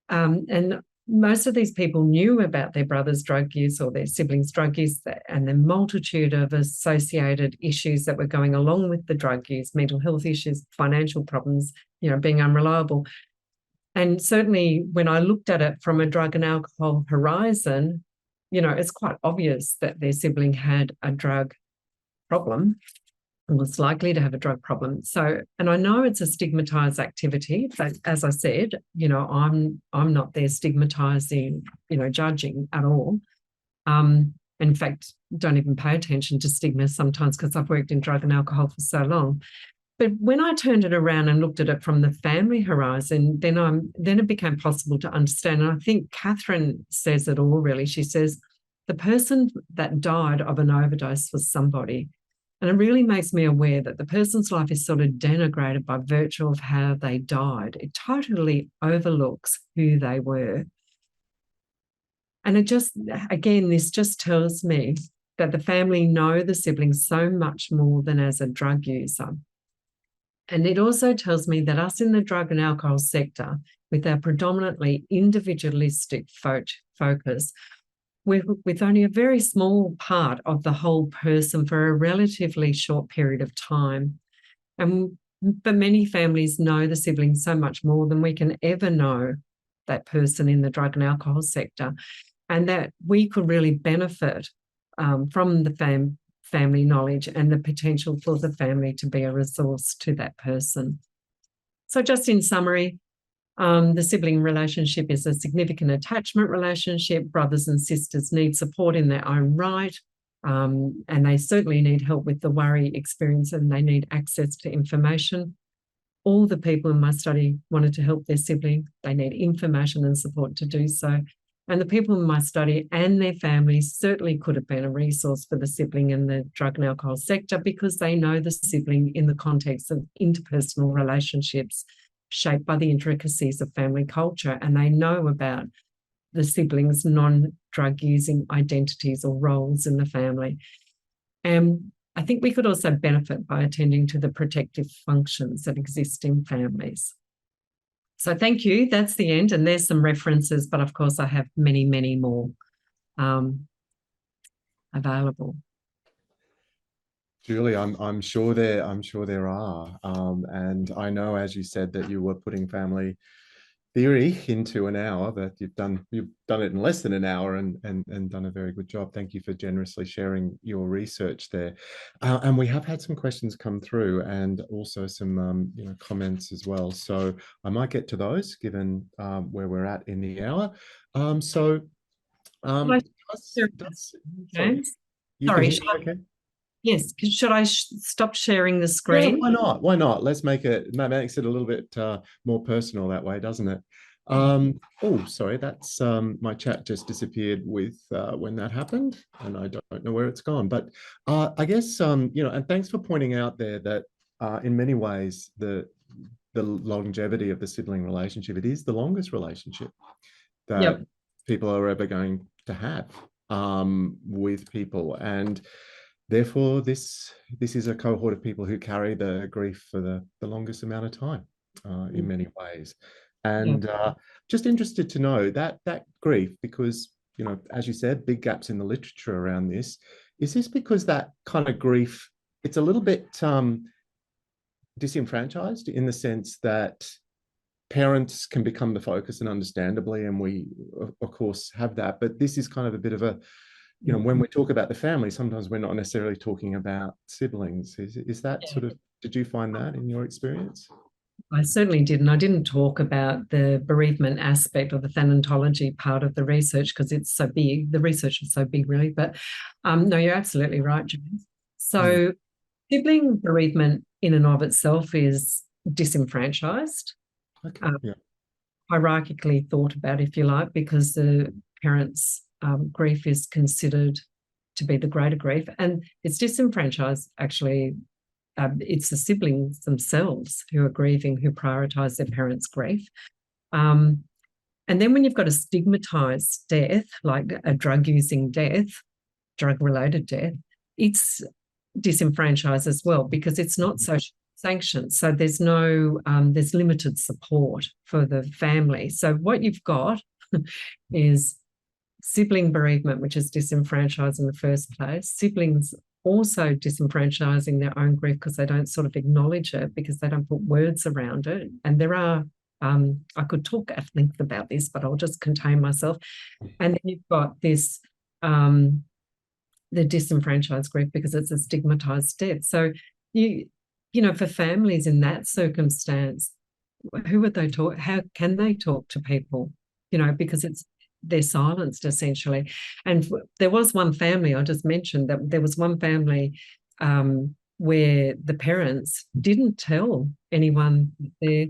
And most of these people knew about their brother's drug use or their siblings' drug use and the multitude of associated issues that were going along with the drug use, mental health issues, financial problems, you know, being unreliable. And certainly when I looked at it from a drug and alcohol horizon, you know, it's quite obvious that their sibling had a drug problem and was likely to have a drug problem. So, and I know it's a stigmatized activity, but as I said, you know, I'm not there stigmatizing, you know, judging at all. In fact, don't even pay attention to stigma sometimes because I've worked in drug and alcohol for so long. But when I turned it around and looked at it from the family horizon, then it became possible to understand. And I think Catherine says it all, really. She says the person that died of an overdose was somebody. And it really makes me aware that the person's life is sort of denigrated by virtue of how they died. It totally overlooks who they were. And it just, again, this just tells me that the family know the siblings so much more than as a drug user. And it also tells me that us in the drug and alcohol sector, with our predominantly individualistic focus, with only a very small part of the whole person for a relatively short period of time. But many families know the siblings so much more than we can ever know that person in the drug and alcohol sector, and that we could really benefit from the family knowledge and the potential for the family to be a resource to that person. So just in summary, the sibling relationship is a significant attachment relationship. Brothers and sisters need support in their own right, and they certainly need help with the worry experience, and they need access to information. All the people in my study wanted to help their sibling. They need information and support to do so. And the people in my study and their families certainly could have been a resource for the sibling in the drug and alcohol sector because they know the sibling in the context of interpersonal relationships shaped by the intricacies of family culture, and they know about the siblings' non-drug using identities or roles in the family. And I think we could also benefit by attending to the protective functions that exist in families. So thank you. That's the end. And there's some references, but of course I have many, many more available. Julie, I'm sure there are, and I know, as you said, that you were putting family theory into an hour, but you've done it in less than an hour and done a very good job. Thank you for generously sharing your research there. And we have had some questions come through and also some comments as well. So I might get to those given where we're at in the hour. So Shall I share sorry, James? you can Sorry, hear me okay? yes. Should I stop sharing the Yeah, screen? why not? Why not? Let's make it, that makes it a little bit more personal that way, doesn't it? Oh, sorry, that's my chat just disappeared with when that happened, and I don't know where it's gone. But I guess and thanks for pointing out there that in many ways the longevity of the sibling relationship, it is the longest relationship that Yep. people are ever going to have with people, and therefore this is a cohort of people who carry the grief for the longest amount of time in many ways. Yep. And just interested to know that grief, because as you said, big gaps in the literature around this. Is this because that kind of grief, it's a little bit disenfranchised in the sense that parents can become the focus, and understandably, and we of course have that, but this is kind of a bit of a, when we talk about the family, sometimes we're not necessarily talking about siblings. Is that Yeah. sort of, did you find that in your experience? I certainly did. And I didn't talk about the bereavement aspect or the thanatology part of the research because it's so big. The research is so big, really. But no, you're absolutely right, James. So sibling bereavement in and of itself is disenfranchised, Okay. Yeah. hierarchically thought about, if you like, because the parents' grief is considered to be the greater grief. And it's disenfranchised, actually. It's the siblings themselves who are grieving, who prioritize their parents' grief. And then when you've got a stigmatized death, like a drug-using death, drug-related death, it's disenfranchised as well because it's not social sanctioned. So there's there's limited support for the family. So what you've got is sibling bereavement, which is disenfranchised in the first place, siblings also disenfranchising their own grief because they don't sort of acknowledge it, because they don't put words around it. And there are, I could talk at length about this, but I'll just contain myself. And then you've got this, the disenfranchised grief because it's a stigmatized death. So for families in that circumstance, who would they talk? How can they talk to people? Because they're silenced essentially. And there was one family, I just mentioned that there was one family where the parents didn't tell anyone that their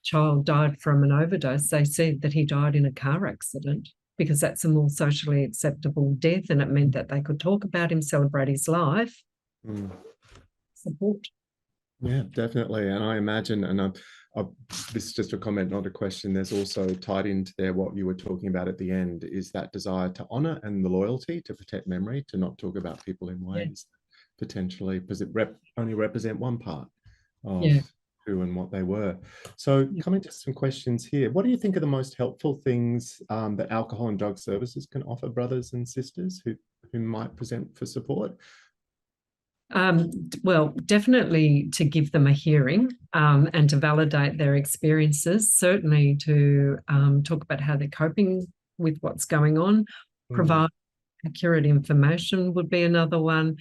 child died from an overdose. They said that he died in a car accident because that's a more socially acceptable death, and it meant that they could talk about him, celebrate his life, support. Yeah, definitely. And I imagine, and this is just a comment, not a question, there's also tied into there what you were talking about at the end, is that desire to honor and the loyalty to protect memory, to not talk about people in ways potentially, because it only represent one part of who and what they were. So coming to some questions here, what do you think are the most helpful things that alcohol and drug services can offer brothers and sisters who might present for support? Well, definitely to give them a hearing and to validate their experiences, certainly to talk about how they're coping with what's going on, provide accurate information would be another one,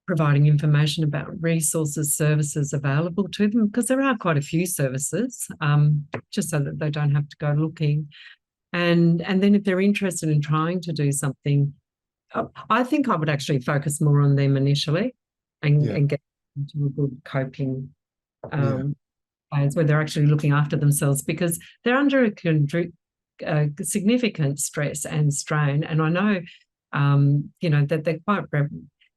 providing information about resources, services available to them, because there are quite a few services, just so that they don't have to go looking. And then if they're interested in trying to do something, I think I would actually focus more on them initially and get into a good coping phase where they're actually looking after themselves, because they're under a significant stress and strain. And I know, that they're quite,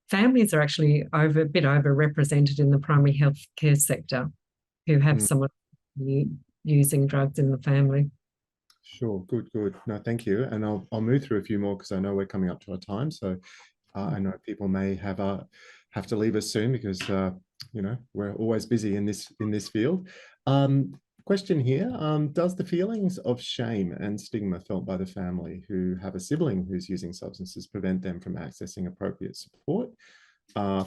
families are actually a bit overrepresented in the primary health care sector who have someone using drugs in the family. Sure. Good. No, thank you. And I'll move through a few more because I know we're coming up to our time. So I know people may have to leave us soon because we're always busy in this field. Question here: does the feelings of shame and stigma felt by the family who have a sibling who's using substances prevent them from accessing appropriate support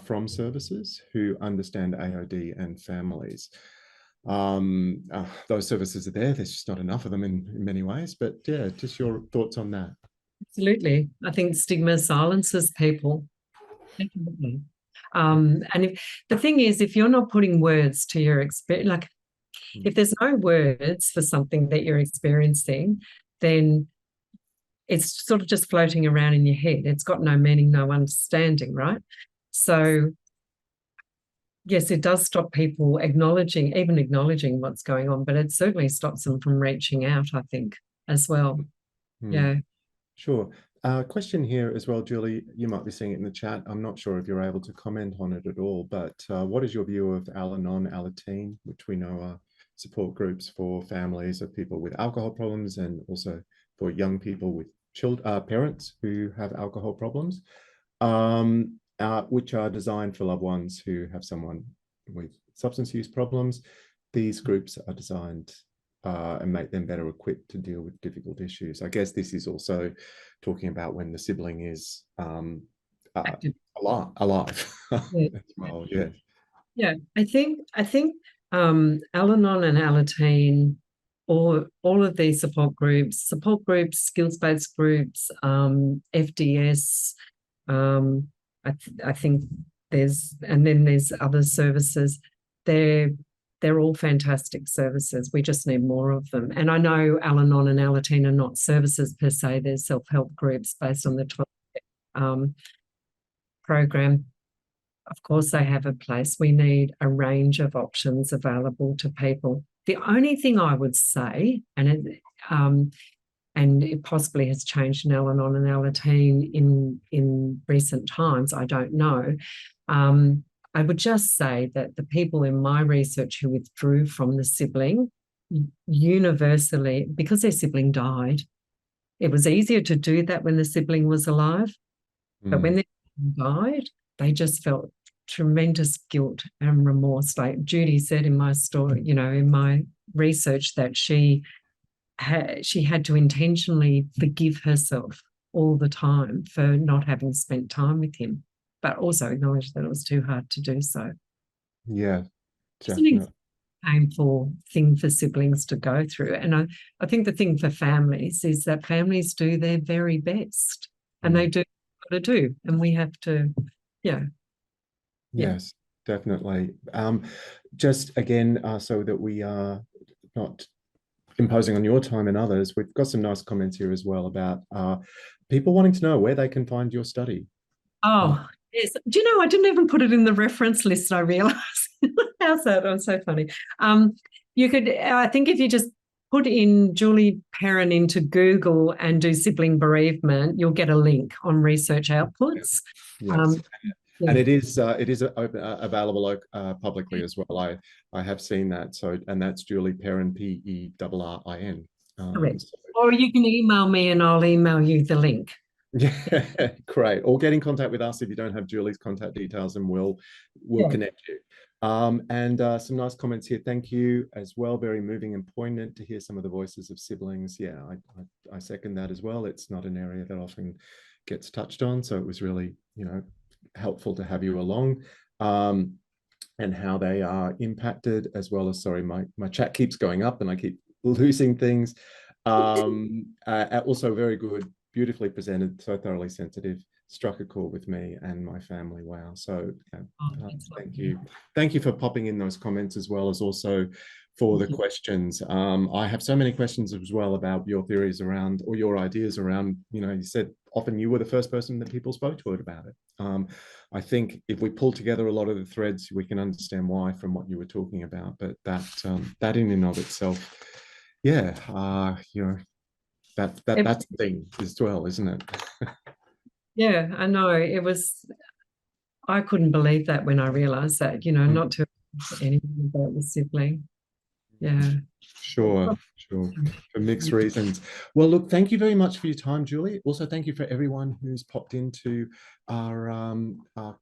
from services who understand AOD and families? those services are there. There's just not enough of them in many ways. But yeah, just your thoughts on that. Absolutely. I think stigma silences people. Definitely. And the thing is, if you're not putting words to your experience, like if there's no words for something that you're experiencing, then it's sort of just floating around in your head. It's got no meaning, no understanding, right? So yes, it does stop people even acknowledging what's going on, but it certainly stops them from reaching out, I think, as well. Yeah. Sure. Question here as well, Julie. You might be seeing it in the chat. I'm not sure if you're able to comment on it at all, but what is your view of Al-Anon, Alateen, which we know are support groups for families of people with alcohol problems and also for young people with parents who have alcohol problems, which are designed for loved ones who have someone with substance use problems. These groups are designed and make them better equipped to deal with difficult issues. I guess this is also talking about when the sibling is alive Yeah. as well. Yeah. Yeah, I think Al-Anon and Alateen, all of these support groups, skills-based groups, FDS. I think there's other services. They're all fantastic services. We just need more of them. And I know Al-Anon and Alateen are not services per se. They're self-help groups based on the 12 program. Of course, they have a place. We need a range of options available to people. The only thing I would say, and it possibly has changed in Al-Anon and Alateen in recent times, I don't know. I would just say that the people in my research who withdrew from the sibling universally, because their sibling died, it was easier to do that when the sibling was alive. But when they died, they just felt tremendous guilt and remorse. Like Judy said in my story, in my research, that she had to intentionally forgive herself all the time for not having spent time with him, but also acknowledge that it was too hard to do so. Yeah, Definitely. definitely. Painful thing for siblings to go through. And I think the thing for families is that families do their very best and they do what to do. And we have to, yeah. Yes, definitely. Just again, so that we are not imposing on your time and others, we've got some nice comments here as well about people wanting to know where they can find your study. Oh, yes. Do you know, I didn't even put it in the reference list, I realised. How's that? Oh, so funny. You could, I think if you just put in Julie Perrin into Google and do sibling bereavement, you'll get a link on research outputs. Yes. Yeah. And it is available publicly as well. I have seen that. So, and that's Julie Perrin, Perrin. Correct. Or you can email me and I'll email you the link. Yeah, great. Or get in contact with us if you don't have Julie's contact details, and we'll connect you. And some nice comments here. Thank you as well. Very moving and poignant to hear some of the voices of siblings. Yeah, I second that as well. It's not an area that often gets touched on, so it was really, helpful to have you along. And how they are impacted, as well as, sorry, my chat keeps going up and I keep losing things. Also very good, beautifully presented, so thoroughly sensitive, struck a chord with me and my family. Wow. So thank you for popping in those comments, as well as also for the questions. I have so many questions as well about your theories around, or your ideas around, you said often you were the first person that people spoke to about it. I think if we pull together a lot of the threads, we can understand why from what you were talking about. But that in and of itself, yeah, that's the thing as well, isn't it? Yeah, I know. I couldn't believe that when I realized that, not to anyone about the sibling. Yeah. Sure, for mixed reasons. Well, look, thank you very much for your time, Julie. Also, thank you for everyone who's popped into our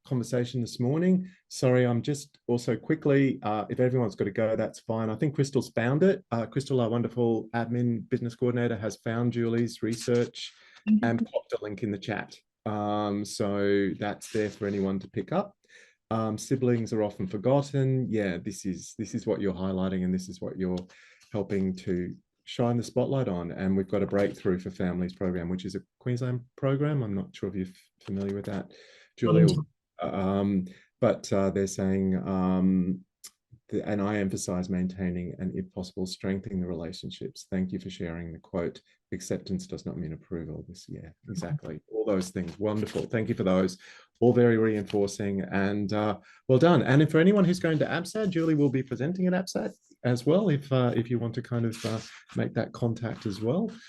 conversation this morning. Sorry, I'm just also quickly, if everyone's got to go, that's fine. I think Crystal's found it. Crystal, our wonderful admin business coordinator, has found Julie's research and popped a link in the chat. So that's there for anyone to pick up. Siblings are often forgotten. Yeah, this is what you're highlighting, and this is what you're helping to shine the spotlight on. And we've got a Breakthrough for Families program, which is a Queensland program. I'm not sure if you're familiar with that, Julie. But they're saying, and I emphasize maintaining and, if possible, strengthening the relationships. Thank you for sharing the quote. Acceptance does not mean approval. This, yeah, exactly. All those things. Wonderful. Thank you for those. All very reinforcing, and well done. And for anyone who's going to ABSAD, Julie will be presenting at ABSAD as well, if you want to kind of make that contact as well.